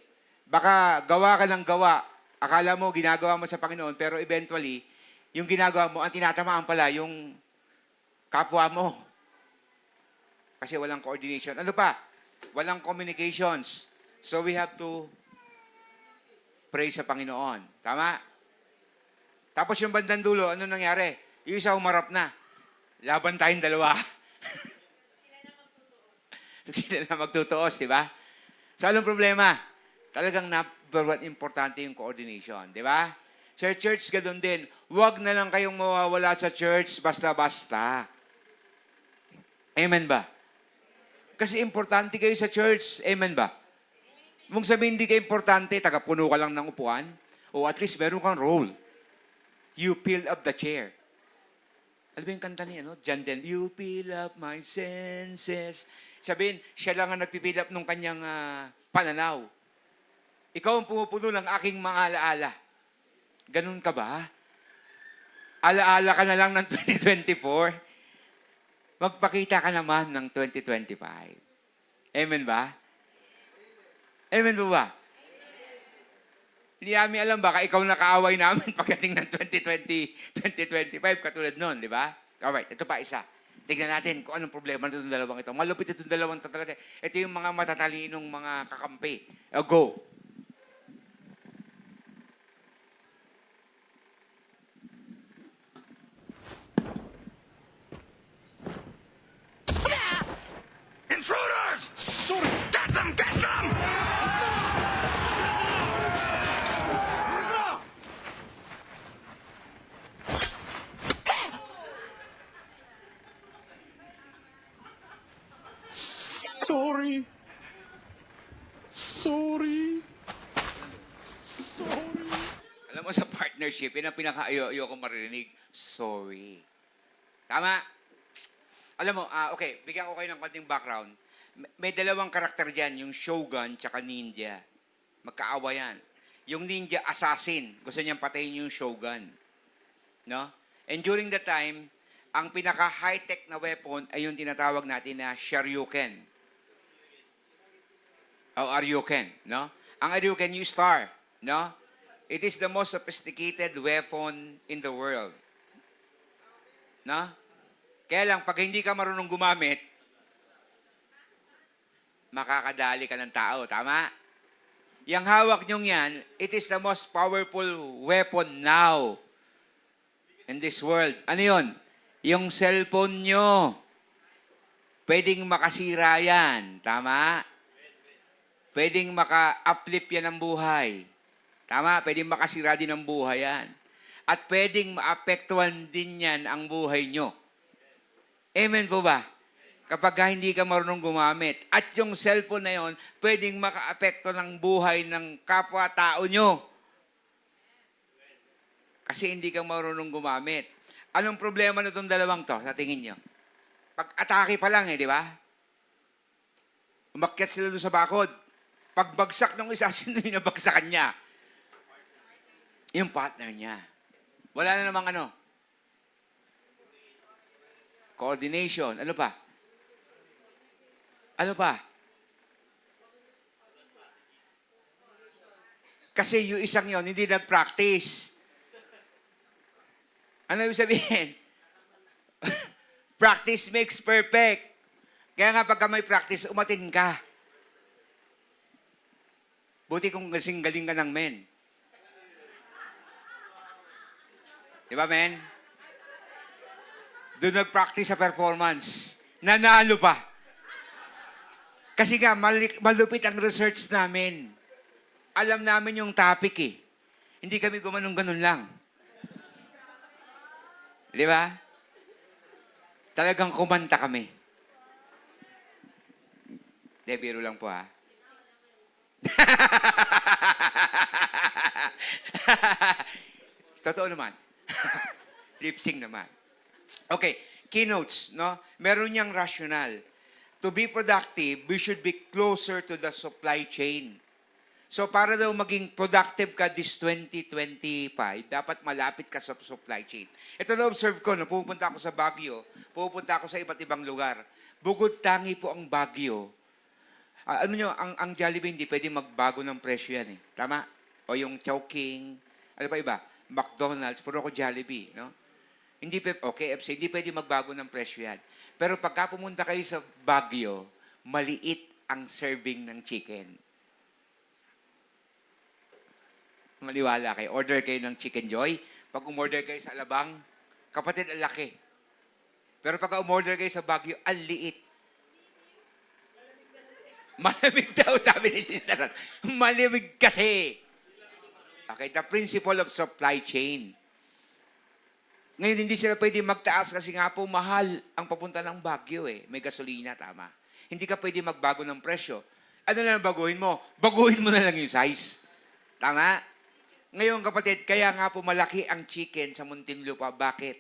Baka gawa ka ng gawa. Akala mo ginagawa mo sa Panginoon, pero eventually, yung ginagawa mo, ang tinatamaan pala, yung kapwa mo. Kasi walang coordination. Ano pa? Walang communications. So we have to pray sa Panginoon. Tama? Tapos yung bandang dulo, ano nangyari? Yung isa umarap na. Laban tayong dalawa. Sila na magtutuos, di ba? So anong problema? Talagang importante yung coordination, di ba? Sa church, ganoon din. Huwag na lang kayong mawawala sa church basta-basta. Amen ba? Kasi importante kayo sa church. Amen ba? Mong sabihin hindi ka importante, tagapuno ka lang ng upuan, o at least meron kang role. You fill up the chair. Alam mo yung kanta niya, no? John Den, you fill up my senses. Sabihin, siya lang ang nagpipill up nung kanyang pananaw. Ikaw ang pumupuno ng aking mga alaala. Ganun ka ba? Alaala ka na lang ng 2024? Magpakita ka naman ng 2025. Amen ba? Amen ba? Hindi namin alam, baka ikaw nakaaway namin pagdating ng 2025, katulad nun, di ba? Alright, ito pa isa. Tignan natin kung anong problema nitong dalawang ito. Malupit itong dalawang ito talaga. Ito yung mga matatalinong mga kakampi. Go. Intruders! Sorry. Get them! Get them! Sorry. Sorry. Sorry. Alam mo sa partnership, yun ang pinaka-ayoko maririnig. Sorry. Tama? Alam mo, okay, bigyan ko kayo ng konting background. May dalawang karakter dyan, yung Shogun tsaka Ninja. Magkaawa yan. Yung Ninja, assassin. Gusto niyang patayin yung Shogun. No? And during the time, ang pinaka-high-tech na weapon ay yung tinatawag natin na Shoryuken. O Aryuken, no? Ang Aryuken, yung star, no? It is the most sophisticated weapon in the world. No? Kaya lang, pag hindi ka marunong gumamit, makakadali ka ng tao. Tama? Yang hawak nyong yan, it is the most powerful weapon now in this world. Ano yun? Yung cellphone nyo. Pwedeng makasira yan. Tama? Pwedeng maka-uplift yan ng buhay. Tama? Pwedeng makasira din ang buhay yan. At pwedeng maapektuhan din yan ang buhay nyo. Amen po ba? Kapag hindi ka marunong gumamit. At yung cellphone na yon, pwedeng maka-apekto ng buhay ng kapwa-tao nyo. Kasi hindi ka marunong gumamit. Anong problema na itong dalawang to, sa tingin nyo? Pag-atake pa lang di ba? Umakyat sila doon sa bakod. Pagbagsak ng isa, sino yung nabagsakan niya? Yung partner niya. Wala na namang ano? Coordination. Ano pa? Ano pa? Kasi yung isang yon hindi nag-practice. Ano ibig sabihin? Practice makes perfect. Kaya nga pagka may practice, umatin ka. Buti kung kasing galing ka ng men. Di ba, men? Doon nag-practice sa performance. Nanalo pa. Kasi nga, malupit ang research namin. Alam namin yung topic eh. Hindi kami gumanong-ganon lang. Di ba? Talagang kumanta kami. De, biro lang po ha. Totoo naman. Lip sync naman. Okay, keynotes, no? Meron niyang rational. To be productive, we should be closer to the supply chain. So para daw maging productive ka this 2025, dapat malapit ka sa supply chain. Ito na-observe ko, no, pupunta ako sa Baguio, pupunta ako sa iba't ibang lugar. Bukod tangi po ang Baguio. Ano nyo, ang Jollibee hindi pwede magbago ng presyo yan eh. Tama? O yung Chowking, ano pa iba? McDonald's, puro ko Jollibee, no? Hindi KFC, hindi pwede magbago ng presyo yan. Pero pagka pumunta kayo sa Baguio, maliit ang serving ng chicken. Maniwala kayo. Order kayo ng Chicken Joy. Pag umorder kayo sa Alabang, kapatid, ang laki. Pero pag umorder kayo sa Baguio, ang liit. Malamig daw, sabi ni Sister. Malamig kasi. Okay, the principle of supply chain. Ngayon, hindi sila pwede magtaas kasi nga po mahal ang papunta ng Baguio eh. May gasolina, tama. Hindi ka pwede magbago ng presyo. Ano na baguhin mo? Baguhin mo na lang yung size. Tama? Ngayon, kapatid, kaya nga po malaki ang chicken sa Muntinlupa. Bakit?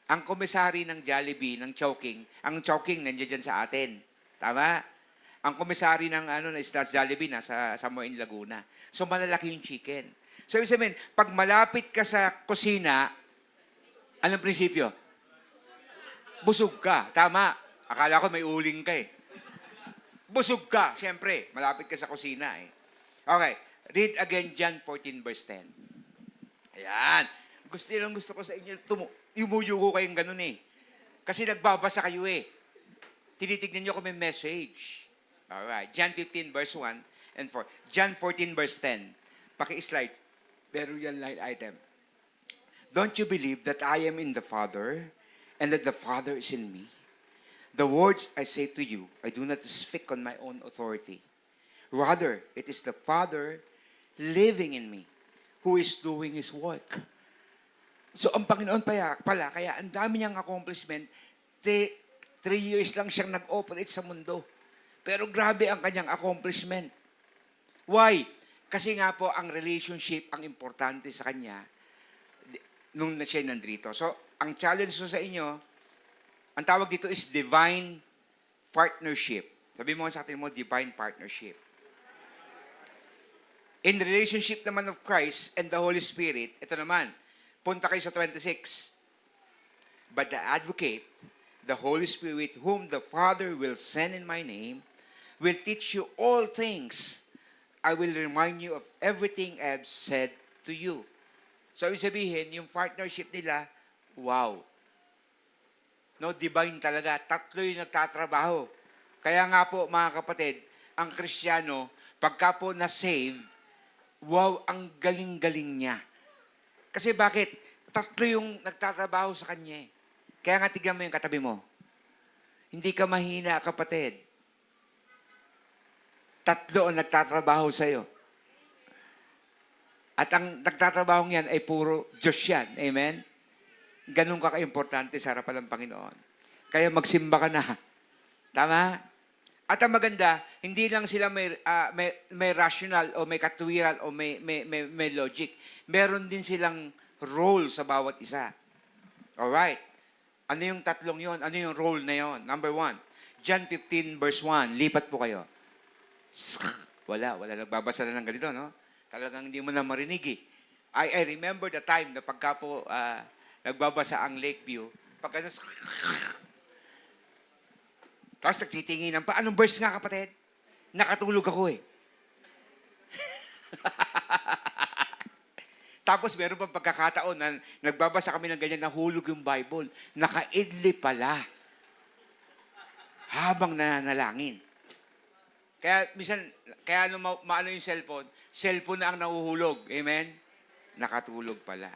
Ang komisari ng Jollibee, ng Chowking, ang Chowking nandiyan dyan sa atin. Tama? Ang komisari ng Stars Jollibee na sa somewhere in Laguna. So, malalaki yung chicken. So, ibig sabihin, pag malapit ka sa kusina, anong prinsipyo? Busog ka. Tama. Akala ko may uling ka eh. Busog ka. Siyempre, malapit ka sa kusina eh. Okay. Read again John 14 verse 10. Ayan. Gusto ko sa inyo. Yumuyo ko kayong ganun eh. Kasi nagbabasa kayo eh. Tinitignan nyo kung may message. Alright. John 15 verse 1 and 4. John 14 verse 10. Paki-slide. Pero yan line item. Don't you believe that I am in the Father and that the Father is in me? The words I say to you, I do not speak on my own authority. Rather, it is the Father living in me who is doing His work. So, ang Panginoon pala, kaya ang dami niyang accomplishment, 3 years lang siyang nag-operate sa mundo. Pero grabe ang kanyang accomplishment. Why? Kasi nga po, ang relationship ang importante sa kanya nung na siya nandito. So, ang challenge ko sa inyo, ang tawag dito is divine partnership. Sabi mo sa atin mo, divine partnership. In the relationship naman of Christ and the Holy Spirit, ito naman, punta kayo sa 26. But the advocate, the Holy Spirit, whom the Father will send in my name, will teach you all things. I will remind you of everything I have said to you. So, ibig sabihin, yung partnership nila, wow. No, divine talaga. 3 yung nagtatrabaho. Kaya nga po, mga kapatid, ang Kristiyano, pagka po na-save, wow, ang galing-galing niya. Kasi bakit? Tatlo yung nagtatrabaho sa kanya eh. Kaya nga tignan mo yung katabi mo. Hindi ka mahina, kapatid. Tatlo ang nagtatrabaho sa'yo. At ang nagtatrabaho yan ay puro Diyos yan. Amen? Ganun ka ka-importante sa harapan ng Panginoon. Kaya magsimba ka na. Tama? At ang maganda, hindi lang sila may rational o may katuwiran o may logic. Meron din silang role sa bawat isa. Alright. Ano yung tatlong yon? Ano yung role na yon? Number 1, John 15 verse 1. Lipat po kayo. Wala nagbabasa na ng ganito, no? Talagang hindi mo na marinig eh. I remember the time na pagka po nagbabasa ang Lakeview, pagka tapos nagtitinginan pa. Anong verse nga, kapatid? Nakatulog ako eh. Tapos meron pang pagkakataon na nagbabasa kami ng ganyan, nahulog yung Bible. Nakaidli pala. Habang nananalangin. Kaya minsan, kaya maano yung cellphone na ang nahuhulog. Amen? Nakatulog pala.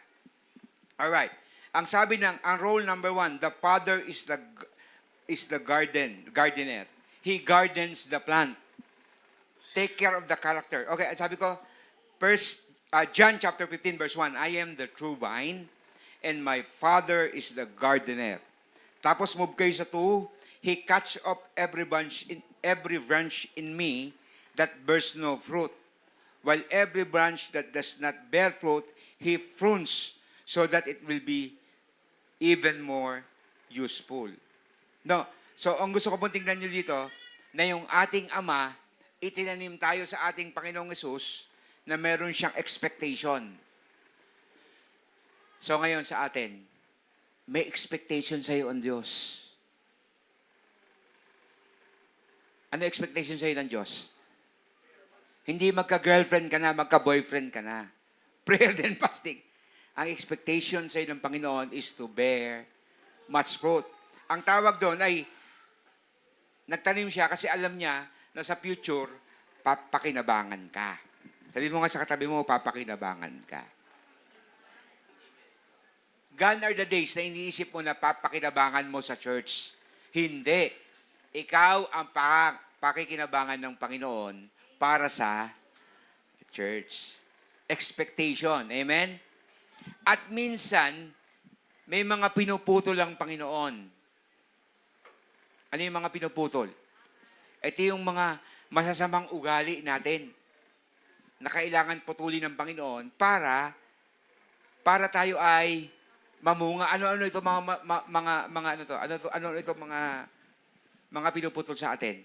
Alright. Ang sabi ang role number 1, the father is the gardener. He gardens the plant. Take care of the character. Okay, sabi ko, John chapter 15 verse 1, I am the true vine and my father is the gardener. Tapos move kayo sa 2, he cuts up every branch in me that bears no fruit, while every branch that does not bear fruit, he prunes so that it will be even more useful. No. So, ang gusto ko pong tingnan nyo dito, na yung ating Ama, itinanim tayo sa ating Panginoong Hesus na meron siyang expectation. So, ngayon sa atin, may expectation sa iyo ang Diyos. Ano expectation sa iyo ng Diyos? Hindi magka-girlfriend ka na, magka-boyfriend ka na. Prayer and fasting. Ang expectation sa iyo ng Panginoon is to bear much fruit. Ang tawag doon ay, nagtanim siya kasi alam niya na sa future, papakinabangan ka. Sabi mo nga sa katabi mo, papakinabangan ka. Gone are the days na iniisip mo na papakinabangan mo sa church. Hindi. Ikaw ang pakikinabangan ng Panginoon para sa church. Expectation. Amen? At minsan, may mga pinuputol ang Panginoon. Ano yung mga pinuputol? Ito yung mga masasamang ugali natin na kailangan putulin ng Panginoon para tayo ay mamunga. Ano ito mga ano to? Ano ito mga pinuputol sa atin?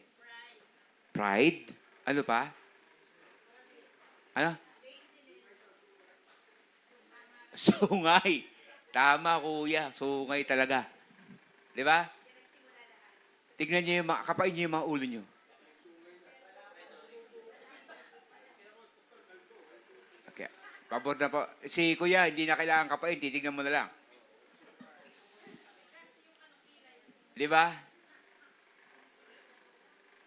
Pride. Ano pa? Ano? Sungay. Tama, kuya. Sungay talaga. Di ba? Tignan niyo kapain niyo yung mga ulo niyo. Okay. Pabor na po. Si kuya, hindi na kailangan kapain. Titignan mo na lang. Di ba?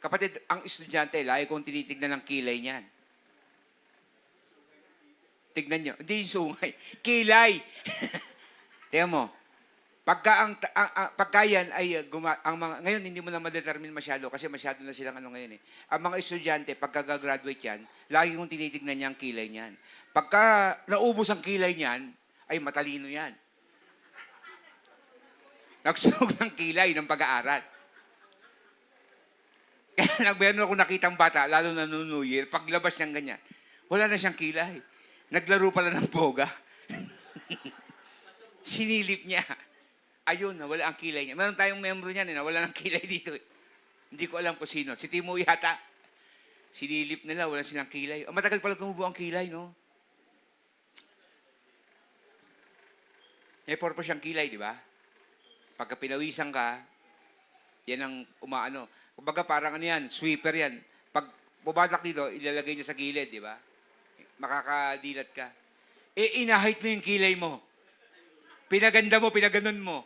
Kapatid, ang estudyante, lagi kong tinitignan ng kilay niyan. Tignan niyo. Hindi yung sungay. Kilay. Tingnan mo. Pagka yan ay ngayon hindi mo na ma-determine masyado kasi masyado na silang ngayon eh. Ang mga estudyante, pagka graduate yan, lagi kong tinitignan niya ang kilay niyan. Pagka naubos ang kilay niyan, ay matalino yan. Nagsunog ng kilay ng pag-aaral. Kaya meron ako nakitang bata, lalo na noong New Year, paglabas niyang ganyan, wala na siyang kilay. Naglaro pala ng poga. Sinilip niya. Ayun, nawala ang kilay niya. Meron tayong membro niyan, nawala ng kilay dito. Hindi ko alam kung sino. Si Timo yata. Sinilip nila, wala silang kilay. Matagal pala tumubo ang kilay, no? May purpose siyang kilay, di ba? Pagka pinawisan ka, yan ang umaano. Kumbaga parang ano yan, sweeper yan. Pag bumatak dito, ilalagay niya sa gilid, di ba? Makakadilat ka. Inahit mo yung kilay mo. Pinaganda mo, pinaganon mo.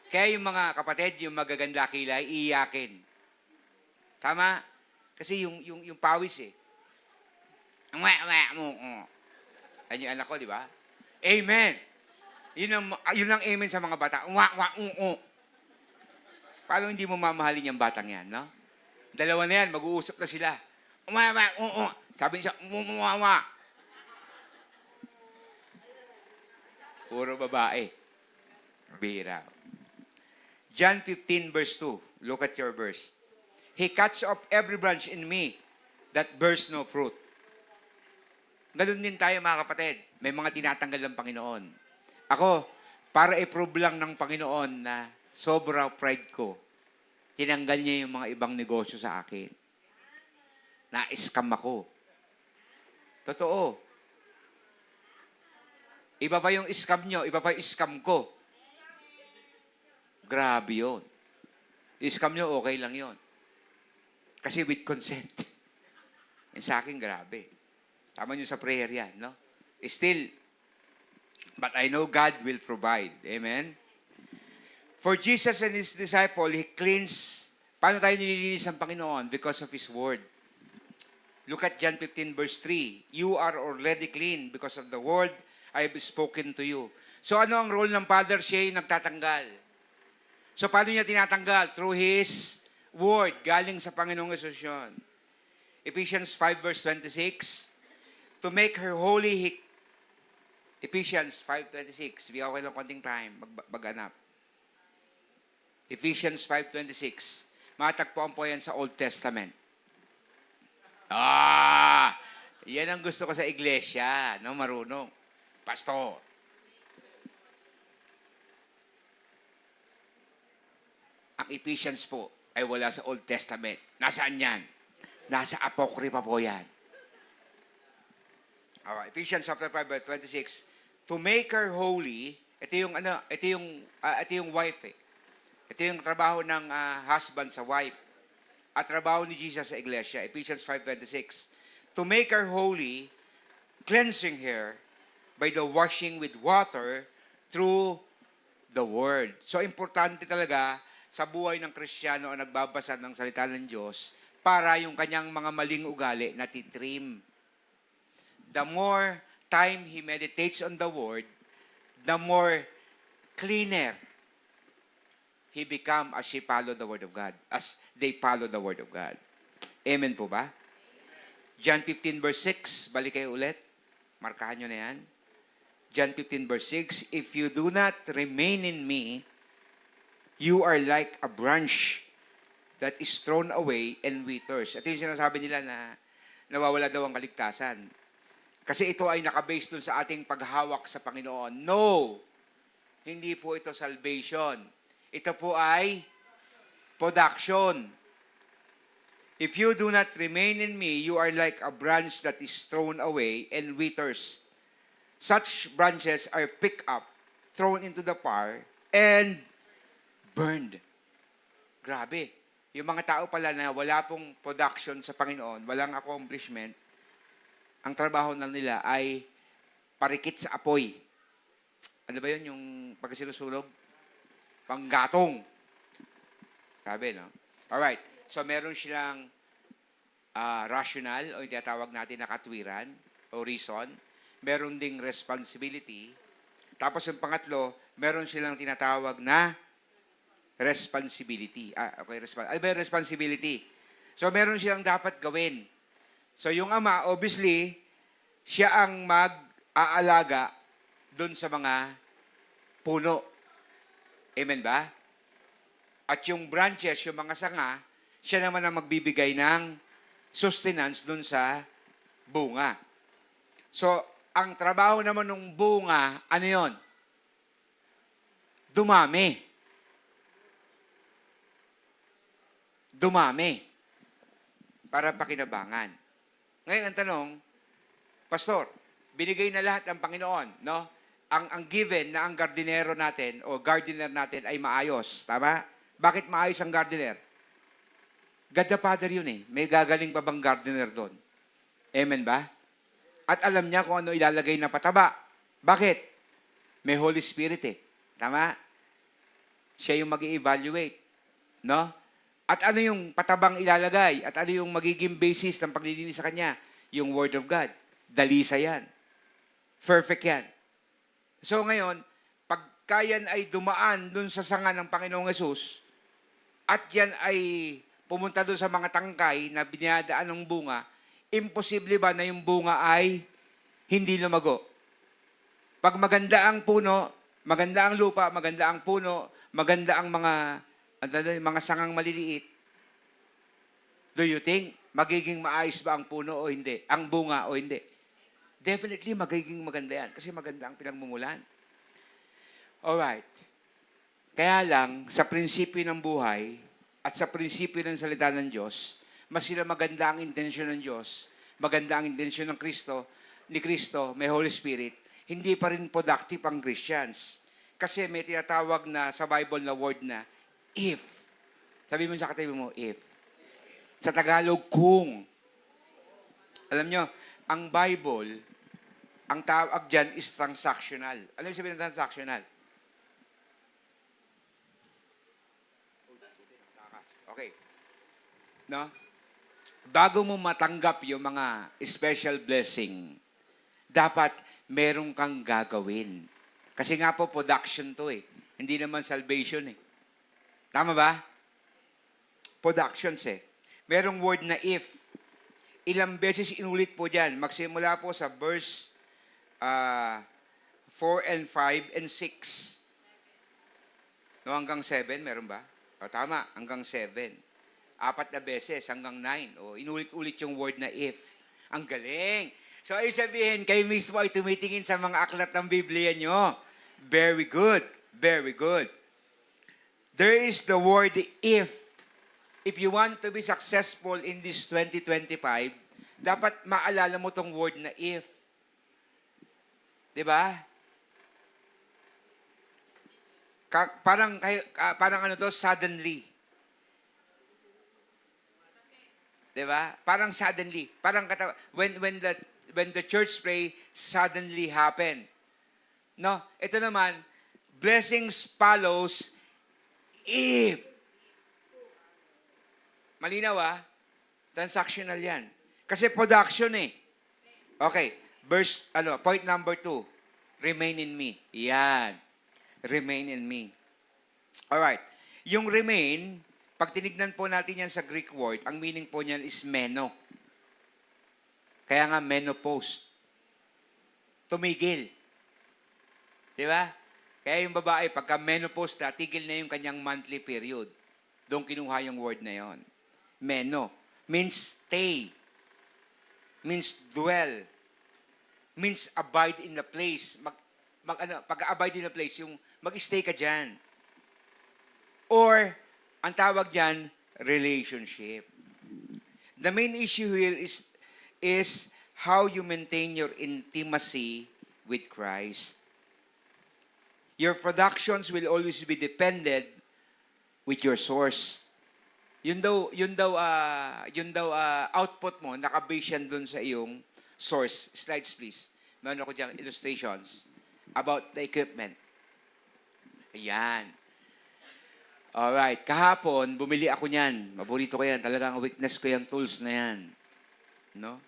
Kaya yung mga kapatid, yung magaganda kilay, iiyakin. Tama? Kasi yung pawis eh. Mo. Yan yung anak ko, di ba? Amen. Yun ang amen sa mga bata. Paano hindi mo mamahalin yung batang yan, no? Dalawa na yan, mag-uusap na sila. Sabi niya, puro babae. Bira. John 15 verse 2. Look at your verse. He cuts off every branch in me that bears no fruit. Ganun din tayo mga kapatid. May mga tinatanggal ng Panginoon. Ako, para i-prove lang ng Panginoon na sobra pride ko, tinanggal niya yung mga ibang negosyo sa akin. Na-scam ako. Totoo. Iba pa yung scam nyo, iba pa yung scam ko. Grabe yun. Yung scam nyo, okay lang yun. Kasi with consent. Yung sa akin, grabe. Tama nyo sa prayer yan, no? Still, but I know God will provide. Amen? For Jesus and His disciple, He cleansed. Paano tayo nililinis ng Panginoon? Because of His Word. Look at John 15 verse 3. You are already clean because of the word I have spoken to you. So ano ang role ng Father? Siya yung nagtatanggal. So paano niya tinatanggal? Through His Word. Galing sa Panginoong Hesus yun. Ephesians 5 verse 26. To make her holy, Ephesians 5:26. Bigyan ko kayo ng konting time. Mag-anap. Ephesians 5:26. Matagpuan po yan sa Old Testament. Yan ang gusto ko sa iglesia. No, marunong. Pastor. Ang Ephesians po ay wala sa Old Testament. Nasaan yan? Nasa Apocrypha po yan. Alright, Ephesians chapter 5 verse 26. To make her holy, ito yung wife eh. Ito yung trabaho ng husband sa wife. At trabaho ni Jesus sa iglesia, Ephesians 5:26. To make her holy, cleansing her by the washing with water through the word. So importante talaga sa buhay ng Kristiyano ang nagbabasa ng salita ng Diyos para yung kanyang mga maling ugali natitrim. The more time he meditates on the word, the more cleaner he become as he follow the word of God, as they follow the word of God. Amen po ba? John 15 verse 6, balik kayo ulit. Markahan nyo na yan. John 15 verse 6, if you do not remain in me, you are like a branch that is thrown away and withers. Ito yung sinasabi nila na nawawala daw ang kaligtasan. Kasi ito ay nakabase dun sa ating paghawak sa Panginoon. No! Hindi po ito salvation. Ito po ay production. If you do not remain in me, you are like a branch that is thrown away and withers. Such branches are picked up, thrown into the fire, and burned. Grabe. Yung mga tao pala na wala pong production sa Panginoon, walang accomplishment, ang trabaho na nila ay parikit sa apoy. Ano ba yun? Yung pagkasinusunog? Panggatong. Sabi, no? Alright. So, meron silang rational o yung tinatawag natin na katwiran o reason. Meron ding responsibility. Tapos yung pangatlo, meron silang tinatawag na responsibility. Okay, ano ba yung responsibility? So, meron silang dapat gawin. So, yung ama, obviously, siya ang mag-aalaga dun sa mga puno. Amen ba? At yung branches, yung mga sanga, siya naman ang magbibigay ng sustenance dun sa bunga. So, ang trabaho naman ng bunga, ano yon? Dumami. Dumami. Para pakinabangan. Ngayon, ang tanong, Pastor, binigay na lahat ng Panginoon, no? Ang given na ang gardinero natin o gardener natin ay maayos. Tama? Bakit maayos ang gardener? God the Father yun eh. May gagaling pa bang gardener doon? Amen ba? At alam niya kung ano ilalagay na pataba. Bakit? May Holy Spirit eh. Tama? Siya yung mag-i-evaluate. No? At ano yung patabang ilalagay? At ano yung magiging basis ng paglilinis sa kanya? Yung Word of God. Dalisa yan. Perfect yan. So ngayon, pagka yan ay dumaan dun sa sanga ng Panginoong Yesus, at yan ay pumunta dun sa mga tangkay na binadaan ng bunga, imposible ba na yung bunga ay hindi lumago? Pag maganda ang puno, maganda ang lupa, maganda ang puno, maganda ang mga sangang maliliit, do you think magiging maayos ba ang puno o hindi? Ang bunga o hindi? Definitely magiging maganda yan kasi maganda ang pinagmumulan. Alright. Kaya lang, sa prinsipyo ng buhay at sa prinsipyo ng salita ng Diyos, mas sila maganda ang intensyon ng Diyos, maganda ang intensyon ng Kristo, ni Kristo, may Holy Spirit, hindi pa rin productive ang Christians. Kasi may tinatawag na sa Bible na word na if. Sabi mo sa katabi mo, if. Sa Tagalog, kung. Alam nyo, ang Bible, ang tawag dyan is transactional. Alam mo sabihin ng transactional? Okay. No? Bago mo matanggap yung mga special blessing, dapat meron kang gagawin. Kasi nga po, production to eh. Hindi naman salvation eh. Tama ba? Productions eh. Merong word na if. Ilang beses inulit po dyan. Magsimula po sa verse 4 and 5 and 6. No, hanggang 7, meron ba? O, tama, hanggang 7. 4 na beses, hanggang 9. O, inulit-ulit yung word na if. Ang galing. So, ay sabihin, kayo mismo ay tumitingin sa mga aklat ng Biblia nyo. Very good. Very good. There is the word if. If you want to be successful in this 2025, dapat maalala mo tong word na if. Diba? Parang ano to, suddenly. Diba? Parang suddenly. Parang when the church pray, suddenly happen. No? Ito naman, blessings follows if. Malinaw transactional yan. Kasi production eh. Okay, point number 2. Remain in me. Yan. Remain in me. Alright. Yung remain, pag tinignan po natin yan sa Greek word, ang meaning po niyan is meno. Kaya nga menopause. Tumigil. Di ba? Kaya yung babae, pagka menopause na, tigil na yung kanyang monthly period. Doon kinuha yung word na yon. Meno. Means stay. Means dwell. Means abide in the place. Pag-abide in the place, yung mag-stay ka dyan. Or, ang tawag dyan, relationship. The main issue here is how you maintain your intimacy with Christ. Your productions will always be dependent with your source. Yun daw output mo, nakabase yan dun sa iyong source. Slides please. Meron ako dyan illustrations about the equipment. Ayan. Alright. Kahapon, bumili ako niyan. Paborito ko yan. Talagang weakness ko yung tools na yan. No?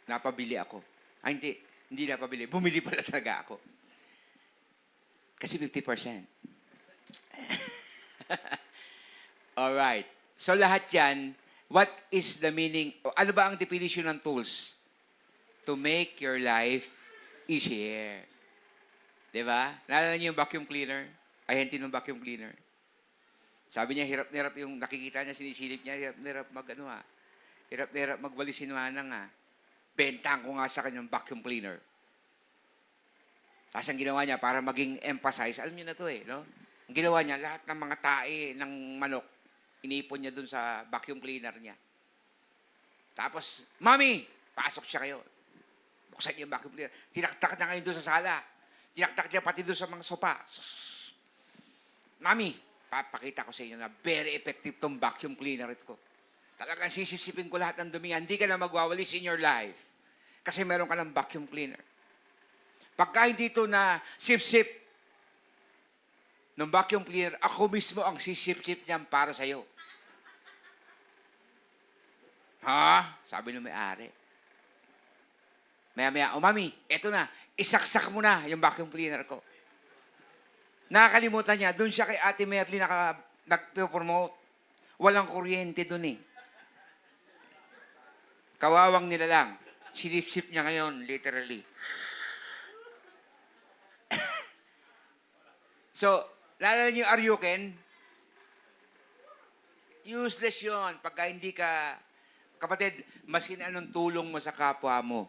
Napabili ako. Hindi napabili. Bumili pala talaga ako. Kasi 50%. Alright. So lahat yan, what is the meaning? Ano ba ang definition ng tools? To make your life easier. Diba? Naalala niyo yung vacuum cleaner? Ahente ng vacuum cleaner. Sabi niya, hirap na hirap yung nakikita niya, sinisilip niya, hirap na hirap hirap na hirap magwalisin manang Bentahan ko nga sa kanyang vacuum cleaner. Tapos ang ginawa niya, para maging emphasize, alam niyo na to no? Ang ginawa niya, lahat ng mga tae ng manok, inipon niya dun sa vacuum cleaner niya. Tapos, Mami! Pasok siya kayo. Buksan niya yung vacuum cleaner. Tinaktak niya ngayon dun sa sala. Tinaktak niya pati dun sa mga sopa. Mami! Papakita ko sa inyo na very effective tong vacuum cleaner ko. Talagang sisipsipin ko lahat ng dumi. Hindi ka na magwawalis in your life. Kasi meron ka ng vacuum cleaner. Pagka hindi ito na sip-sip ng vacuum cleaner, ako mismo ang sisip-sip niyan para sa'yo. Pagka hindi ito na sip-sip ng vacuum cleaner, ako mismo ang sisip-sip niyan para sa'yo. Pagka hindi ito na sip-sip ng vacuum cleaner, ako mismo ang sisip-sip niyan para sa'yo. Pagka hindi ito na sip-sip ng vacuum cleaner, ako mismo ang sisip-sip niyan para sa'yo. Pagka hindi ito na sip-sip ng vacuum cleaner, ako mismo ang sisip-sip niyan para sa'yo. Ha? Sabi ng may-ari. Maya-maya, mami, eto na, isaksak mo na yung vacuum cleaner ko. Nakakalimutan niya, doon siya kay Ate Merly nag-promote. Walang kuryente doon eh. Kawawang nila lang. Silip-sip niya ngayon, literally. So, naalala niyo yung Aryuken? Useless yon pagka hindi ka, kapatid, maski na anong tulong mo sa kapwa mo.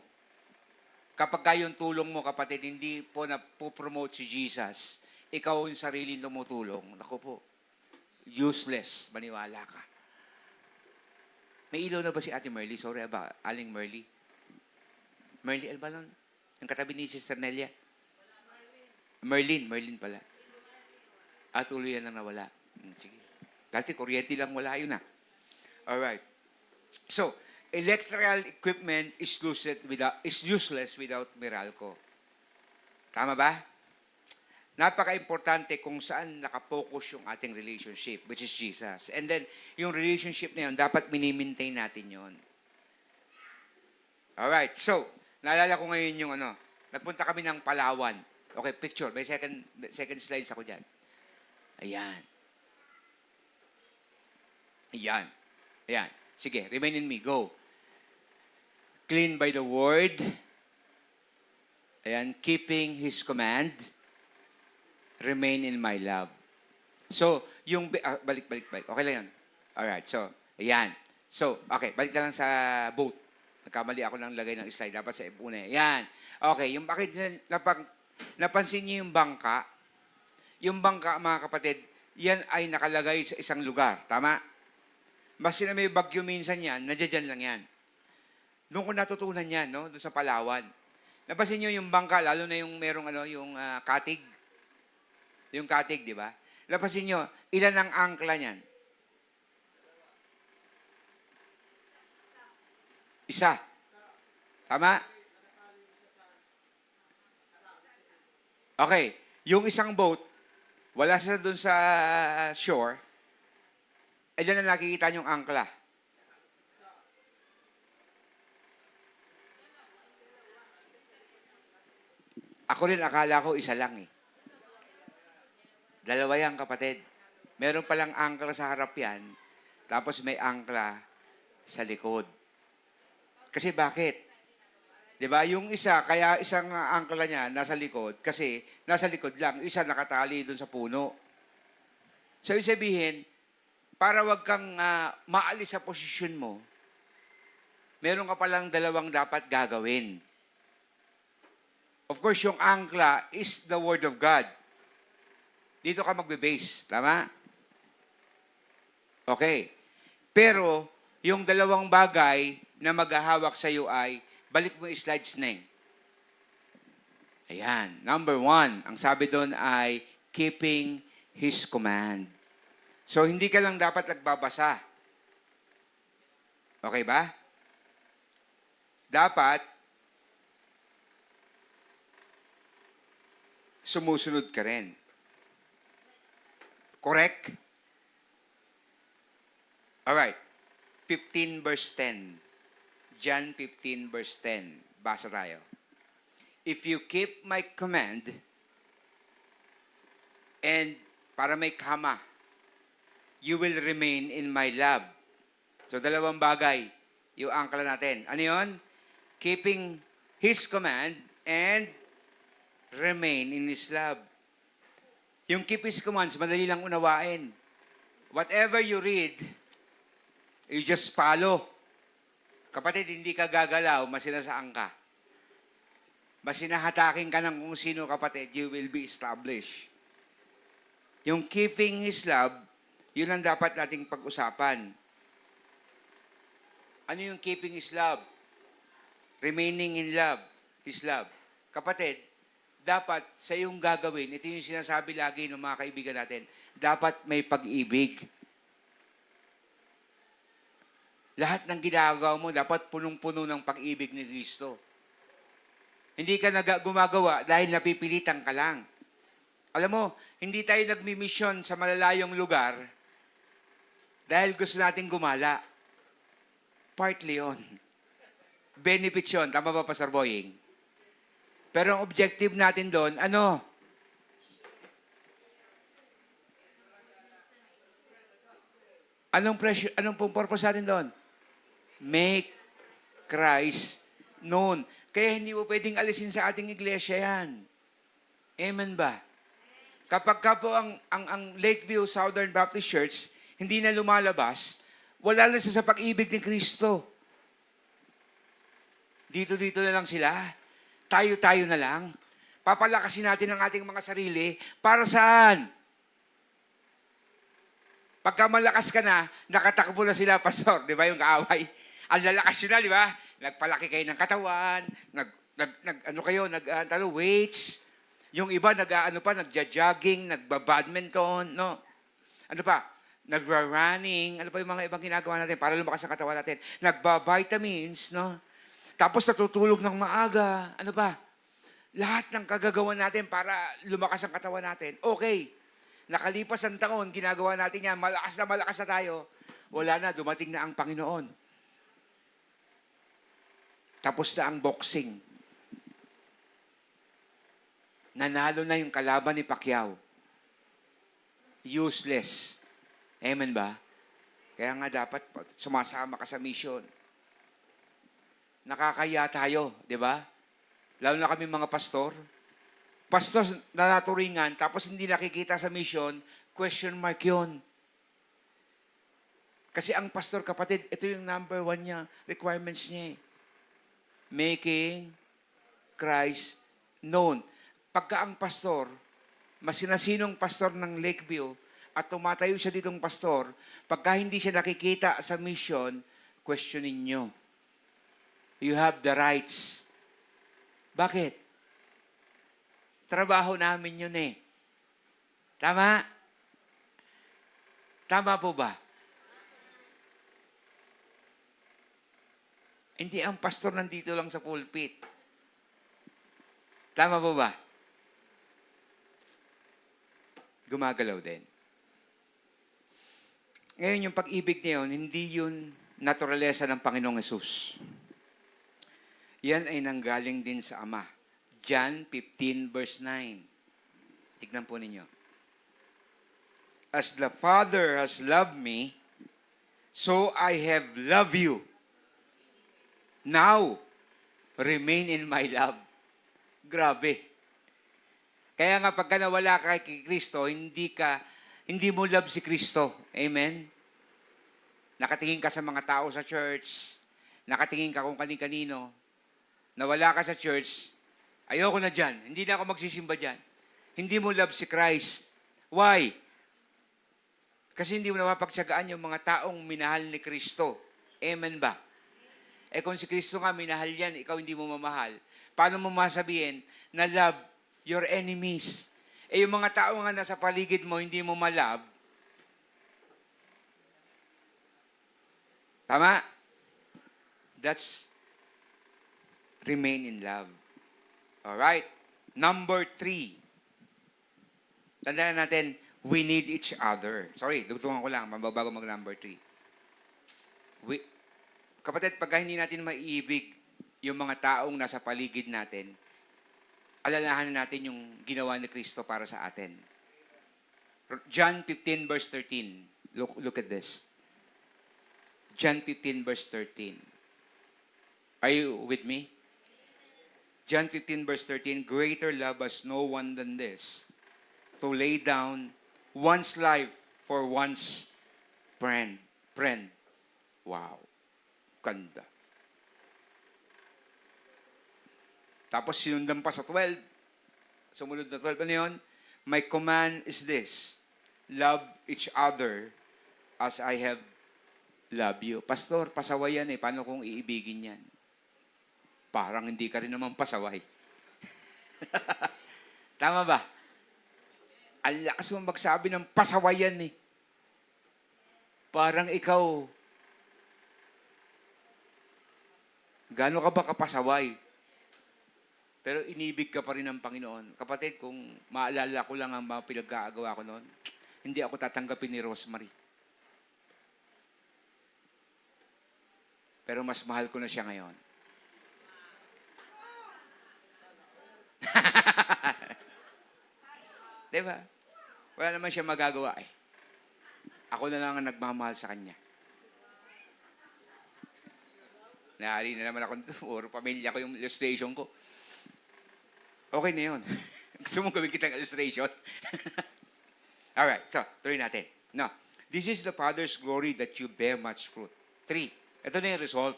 Kapag yung tulong mo, kapatid, hindi po na po-promote si Jesus, ikaw yung sarili tumutulong. Naku po, useless, maniwala ka. May ilaw na ba si Ate Merly? Sorry ba, Aling Merly? Merly Albalon? Yung katabi ni Sister Nelia? Merlin pala. At tuloy yan na nawala. Sige. Dati kuryente lang wala yun ah. Alright. So, electrical equipment is useless without Meralco. Tama ba? Napaka-importante kung saan nakapokus yung ating relationship, which is Jesus. And then, yung relationship na yun, dapat minimaintain natin yun. Alright. So, naalala ko ngayon yung nagpunta kami ng Palawan. Okay, picture. May second slides ako dyan. Ayan. Ayan. Ayan. Sige, remain in me. Go. Clean by the word. Ayan. Keeping His command. Remain in my love. So, yung... balik. Okay lang yan. Alright. So, ayan. So, okay. Balik na lang sa boat. Nagkamali ako ng lagay ng slide. Dapat sa una. Ayan. Okay. Yung bakit napansin niyo yung bangka? Yung bangka, mga kapatid, yan ay nakalagay sa isang lugar. Tama? Mas na may bagyo minsan yan, nadyan lang yan. Doon ko natutunan yan, no? Doon sa Palawan. Napansin nyo yung bangka, lalo na yung merong yung katig. Yung katig, di ba? Napansin nyo, ilan ang angkla niyan? Isa. Tama? Okay. Yung isang boat, wala siya doon sa shore, eh dyan na nakikita niyong angkla. Ako rin, akala ko isa lang eh. Dalawa yan, kapatid. Meron palang angkla sa harap yan, tapos may angkla sa likod. Kasi bakit? Diba? Yung isa, kaya isang angkla niya nasa likod, kasi nasa likod lang, isa nakatali dun sa puno. So, ibig sabihin, para wag kang maalis sa posisyon mo, meron ka palang dalawang dapat gagawin. Of course, yung angkla is the Word of God. Dito ka magbe-base. Tama? Okay. Pero, yung dalawang bagay na maghahawak sa iyo ay, balik mo yung slides na yun. Ayan. Number 1, ang sabi doon ay keeping His command. So, hindi ka lang dapat nagbabasa. Okay ba? Dapat, sumusunod ka rin. Correct? Alright. 15 verse 10. John 15 verse 10. Basa tayo. If you keep my command, and para may kama, you will remain in my love. So, dalawang bagay yung angkla natin. Ano yun? Keeping His command and remain in His love. Yung keep His commands, madali lang unawain. Whatever you read, you just follow. Kapatid, hindi ka gagalaw, masinasaan ka. Masinahatakin ka ng kung sino, kapatid, you will be established. Yung keeping His love, yun ang dapat nating pag-usapan. Ano yung keeping His love? Remaining in love, His love. Kapatid, dapat sa iyong gagawin, ito yung sinasabi lagi ng mga kaibigan natin, dapat may pag-ibig. Lahat ng ginagawa mo, dapat punong-puno ng pag-ibig ni Kristo. Hindi ka gumagawa dahil napipilitan ka lang. Alam mo, hindi tayo nagmi-mission sa malalayong lugar dahil gusto nating gumala. Partly yun. Benefit yun. Tama ba, Pastor Boying? Pero ang objective natin doon, ano? Anong pong purpose natin doon? Make Christ known. Kaya hindi mo pwedeng alisin sa ating iglesia yan. Amen ba? Kapag ka po ang Lakeview Southern Baptist Church hindi na lumalabas, wala na siya sa pag-ibig ni Kristo. Dito-dito na lang sila. Tayo-tayo na lang. Papalakasin natin ang ating mga sarili. Para saan? Pagka malakas ka na, nakatakbo na sila, pastor. Di ba yung kaaway? Ang lalakas yun na, di ba? Nagpalaki kayo ng katawan, weights. Yung iba, nagja-jogging, nagba-badminton, no? Ano pa? Nagra-running. Ano pa yung mga ibang ginagawa natin para lumakas ang katawan natin? Nagba-vitamins, no? Tapos natutulog ng maaga. Ano ba? Lahat ng kagagawa natin para lumakas ang katawan natin. Okay. Nakalipas ang taon, ginagawa natin yan, malakas na tayo. Wala na, dumating na ang Panginoon. Tapos na ang boxing. Nanalo na yung kalaban ni Pacquiao. Useless. Amen ba? Kaya nga dapat sumasama ka sa mission. Nakakaya tayo, di ba? Lalo na kami mga pastor. Pastor na naturingan, tapos hindi nakikita sa mission, question mark yun. Kasi ang pastor, kapatid, ito yung number 1 niya, requirements niya eh. Making Christ known. Pagka ang pastor, masinasinong pastor ng Lakeview, at tumatayo siya ditong pastor, pagka hindi siya nakikita sa mission, questionin nyo. You have the rights. Bakit? Trabaho namin yun eh. Tama? Tama po ba? Hindi ang pastor nandito lang sa pulpit. Tama po ba? Gumagalaw din. Ngayon, yung pag-ibig na yun, hindi yun naturalesa ng Panginoong Yesus. Yan ay nanggaling din sa Ama. John 15 verse 9. Tignan po ninyo. As the Father has loved me, so I have loved you. Now, remain in my love. Grabe. Kaya nga pagka nawala ka kay Kristo, hindi mo love si Kristo. Amen? Nakatingin ka sa mga tao sa church, nakatingin ka kung kanin-kanino, nawala ka sa church, ayoko na dyan. Hindi na ako magsisimba dyan. Hindi mo love si Christ. Why? Kasi hindi mo napapagtsagaan yung mga taong minahal ni Kristo. Amen ba? Eh kung si Kristo nga minahal yan, ikaw hindi mo mamahal. Paano mo masabihin na love your enemies? Eh yung mga tao nga nasa paligid mo, hindi mo malove. Tama? That's remain in love. Alright? Number 3. Tandaan natin, we need each other. Sorry, dugtungan ko lang, bago mag-number 3. Kapatid, pagka hindi natin maiibig yung mga taong nasa paligid natin, alalahanin natin yung ginawa ni Kristo para sa atin. John 15 verse 13. Look at this. John 15 verse 13. Are you with me? John 15 verse 13, greater love has no one than this, to lay down one's life for one's friend. Wow. Ganda. Tapos sinundan pa sa 12. Sumunod na 12. Ano yun? My command is this, love each other as I have loved you. Pastor, pasaway yan eh. Paano kung iibigin yan? Parang hindi ka rin naman pasaway. Tama ba? Ang lakas mo magsabi ng pasaway yan eh. Parang ikaw, gaano ka ba kapasaway? Pero inibig ka pa rin ng Panginoon. Kapatid, kung maalala ko lang ang mga pinag-aagawa ko noon, hindi ako tatanggapin ni Rosemary. Pero mas mahal ko na siya ngayon. Diba? Wala naman siya magagawa eh. Ako na lang ang nagmamahal sa kanya. Naari na naman ako dito. Or pamilya ko yung illustration ko. Okay na yun. Gusto mong gawin kitang illustration? Alright, so, tuloy natin. Now, this is the Father's glory that you bear much fruit. 3. Ito na yung result.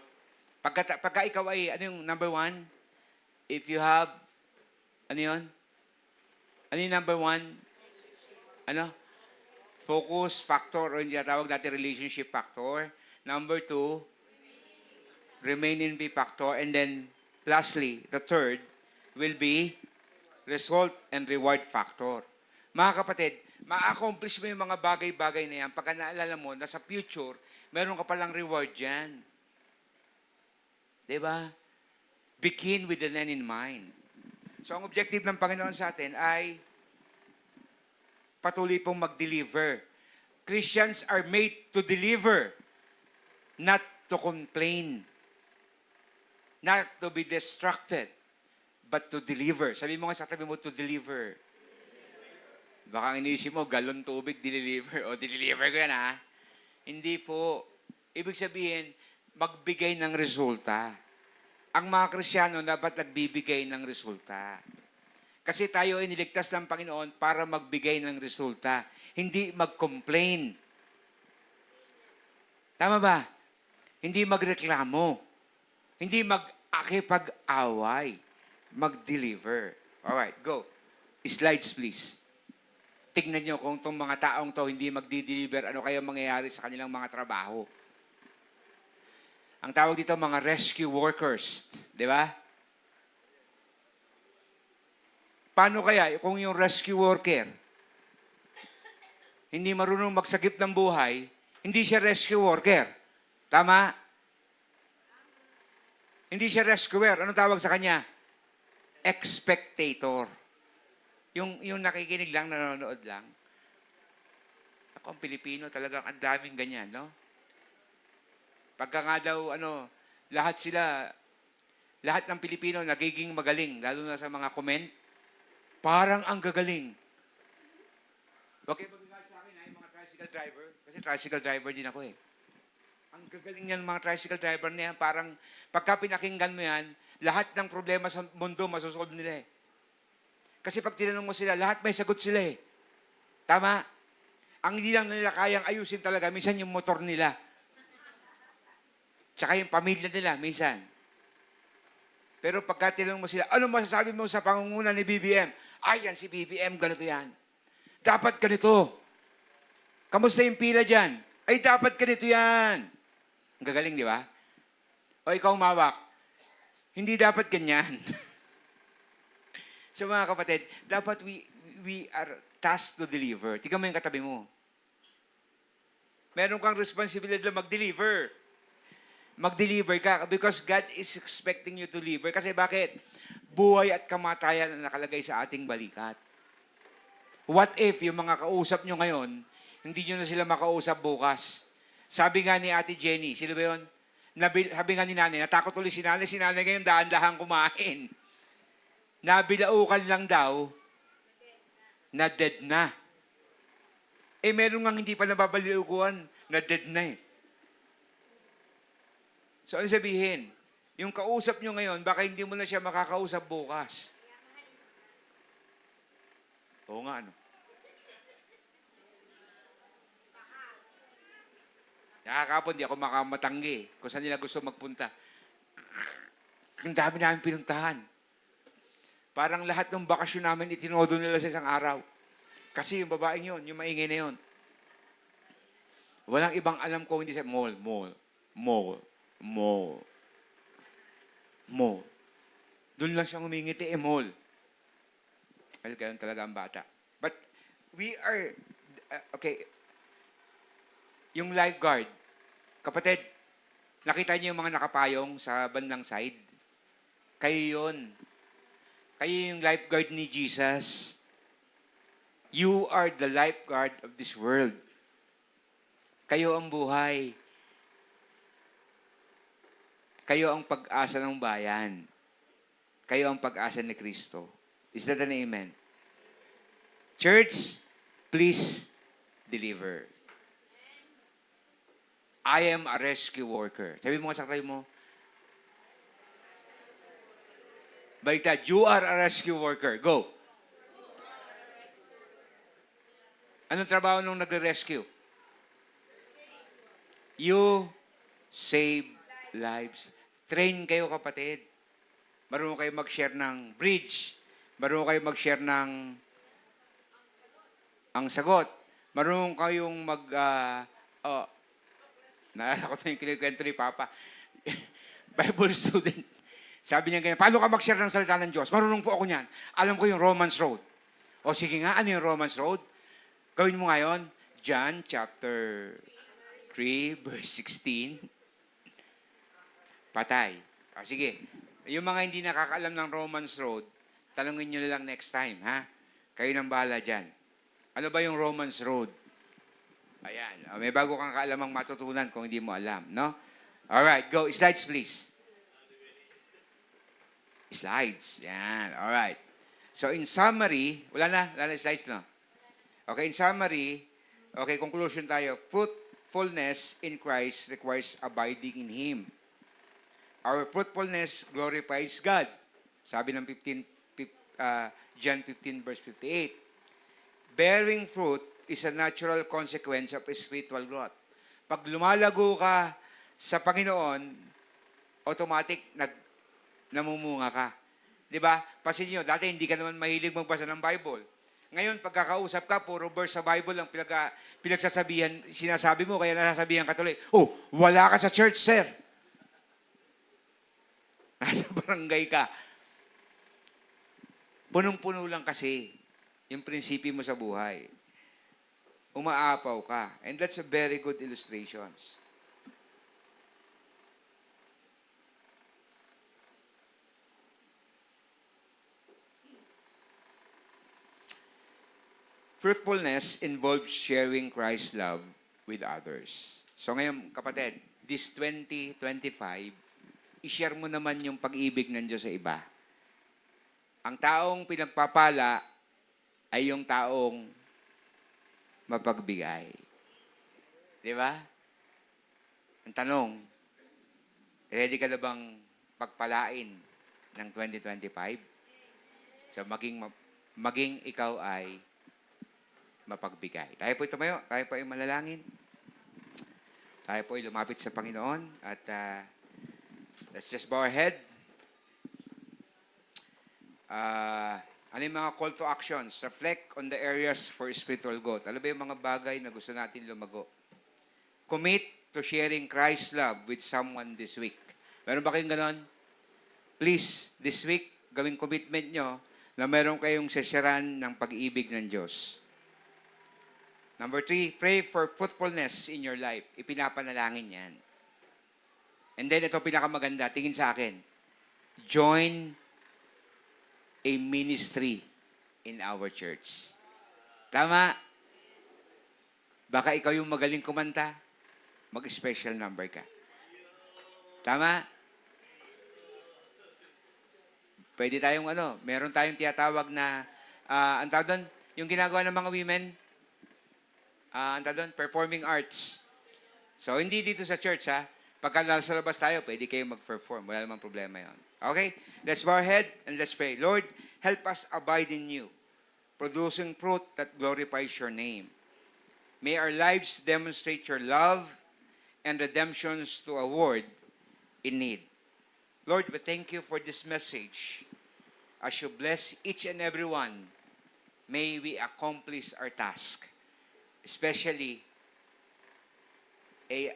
Pagka ikaw ay, ano yung number 1? If you have, ano yun? Ano yung number 1? Ano? Focus factor, o hindi tawag natin relationship factor. Number 2, remain in B factor. And then, lastly, the third will be result and reward factor. Mga kapatid, ma-accomplish mo yung mga bagay-bagay na yan pagka naalala mo na sa future, meron ka palang reward dyan. Diba? Begin with the end in mind. So, ang objective ng Panginoon sa atin ay patuloy pong mag-deliver. Christians are made to deliver, not to complain, not to be distracted, but to deliver. Sabi mo nga sa tabi mo, to deliver. Baka ang iniisip mo, galon tubig, deliver. O, deliver ko yan, ha? Hindi po. Ibig sabihin, magbigay ng resulta. Ang mga Krisyano dapat nagbibigay ng resulta. Kasi tayo ay niligtas ng Panginoon para magbigay ng resulta. Hindi mag-complain. Tama ba? Hindi magreklamo. Hindi mag-akipag-away. Mag-deliver. Alright, go. Slides, please. Tignan nyo kung itong mga taong to hindi magdi-deliver, ano kaya mangyayari sa kanilang mga trabaho. Ang tawag dito, mga rescue workers. Di ba? Paano kaya kung yung rescue worker hindi marunong magsagip ng buhay, hindi siya rescue worker? Tama? Hindi siya rescuer. Anong tawag sa kanya? Expectator. Yung nakikinig lang, nanonood lang. Ako, ang Pilipino talagang ang daming ganyan, no? Pagka nga daw, lahat ng Pilipino nagiging magaling, lalo na sa mga comment, parang ang gagaling. Huwag kayo magagalit sa akin, yung mga tricycle driver. Kasi tricycle driver din ako eh. Ang gagaling yan, mga tricycle driver na yan, parang pagka pinakinggan mo yan, lahat ng problema sa mundo masosolve nila eh. Kasi pag tinanong mo sila, lahat may sagot sila eh. Tama? Ang hindi lang nila kayang ayusin talaga, minsan yung motor nila. Tsaka yung pamilya nila, minsan. Pero pagka tinanong mo sila, ano masasabi mo sa pangunguna ni BBM? Ay, yan si BBM, ganito yan. Dapat ganito. Kamusta yung pila dyan? Ay, dapat ganito yan. Ang gagaling, di ba? O ikaw, mawak. Hindi dapat ganyan. So mga kapatid, dapat we are tasked to deliver. Tingnan mo yung katabi mo. Meron kang responsibilidad na mag-deliver. Mag-deliver ka because God is expecting you to deliver. Kasi bakit? Buhay at kamatayan ang nakalagay sa ating balikat. What if yung mga kausap nyo ngayon, hindi nyo na sila makausap bukas? Sabi nga ni Ate Jenny, sino ba yun? Sabi nga ni nanay, natakot ulit si nanay ngayon dahan-dahan kumain. Nabilaukan lang daw, na dead na. Eh, meron nga hindi pa nababalaukuan, na dead na eh. So, ano sabihin? Yung kausap nyo ngayon, baka hindi mo na siya makakausap bukas. Oo nga, ano? Nakakapon, di ako makamatanggi kung saan nila gusto magpunta. Ang dami namin pinuntahan. Parang lahat ng bakasyon namin itinodo nila sa isang araw. Kasi yung babaeng yun, yung maingay na yun. Walang ibang alam ko, hindi sa mall. Doon lang siyang humingiti, mall. Well, ganun talaga ang bata. But we are, okay, yung lifeguard, kapatid, nakita niyo yung mga nakapayong sa bandang side? Kayo yun. Kayo yung lifeguard ni Jesus. You are the lifeguard of this world. Kayo ang buhay. Kayo ang pag-asa ng bayan. Kayo ang pag-asa ni Kristo. Is that an amen? Church, please deliver. I am a rescue worker. Sabi mo nga sa kayo mo, baliktad, you are a rescue worker. Go. Anong trabaho nung nag-rescue? You save lives. Train kayo, kapatid. Marunong kayo mag-share ng bridge. Marunong kayo mag-share ng ang sagot. Marunong kayong naalala ko ito yung kinikwento ni Papa. Bible student. Sabi niya ganyan, paano ka mag-share ng salita ng Diyos? Marunong po ako niyan. Alam ko yung Romans Road. O sige nga, ano yung Romans Road? Gawin mo ngayon, John chapter 3, verse 16. Patay. Sige, yung mga hindi nakakaalam ng Romans Road, talungin nyo na lang next time, ha? Kayo nang bahala dyan. Ano ba yung Romans Road? Ayan. May bago kang kaalamang matutunan kung hindi mo alam, no? Alright, go. Slides, please. Slides. Yan. Alright. So, in summary, wala na slides, no? Okay, in summary, okay, conclusion tayo. Fruitfulness in Christ requires abiding in Him. Our fruitfulness glorifies God. Sabi ng John 15, verse 58. Bearing fruit is a natural consequence of spiritual growth. Pag lumalago ka sa Panginoon, automatic namumunga ka. Di ba? Pasin nyo, dati hindi ka naman mahilig magbasa ng Bible. Ngayon, pagkakausap ka, puro verse sa Bible ang pinagsasabihan, sinasabi mo, kaya nasasabihan ka tuloy, oh, wala ka sa church, sir. Nasa barangay ka. Punong-puno lang kasi yung prinsipyo mo sa buhay. Umaapaw ka. And that's a very good illustrations. Fruitfulness involves sharing Christ's love with others. So ngayon, kapatid, this 2025, i-share mo naman yung pag-ibig ng Diyos sa iba. Ang taong pinagpapala ay yung taong mapagbigay. Di ba? Ang tanong, ready ka na bang pagpalain ng 2025? So maging ikaw ay mapagbigay. Tayo po tumayo, tayo po ay manalangin. Tayo po ay lumapit sa Panginoon at let's just bow our head. Ano yung mga call to actions? Reflect on the areas for spiritual growth. Ano ba yung mga bagay na gusto natin lumago? Commit to sharing Christ's love with someone this week. Meron ba kayong ganon? Please, this week, gawing commitment nyo na meron kayong sesyaran ng pag-ibig ng Diyos. Number 3, pray for fruitfulness in your life. Ipinapanalangin yan. And then, ito pinakamaganda, tingin sa akin. Join a ministry in our church. Tama? Baka ikaw yung magaling kumanta, mag-special number ka. Tama? Pwede tayong meron tayong tiyatawag na, ang tawag doon, yung ginagawa ng mga women, ang tawag doon, performing arts. So, hindi dito sa church, ha? Pagka nasa labas tayo, pwede kayong mag-perform. Wala namang problema yon. Okay? Let's bow our head and let's pray. Lord, help us abide in you, producing fruit that glorifies your name. May our lives demonstrate your love and redemptions to a world in need. Lord, we thank you for this message. As you bless each and every one, may we accomplish our task. Especially,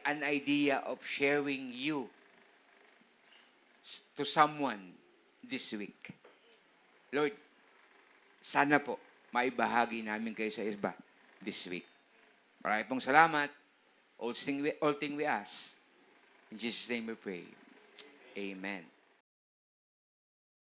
an idea of sharing you to someone this week. Lord, sana po maibahagi namin kayo sa iba this week. Marami pong salamat. All thing we ask. In Jesus' name we pray. Amen.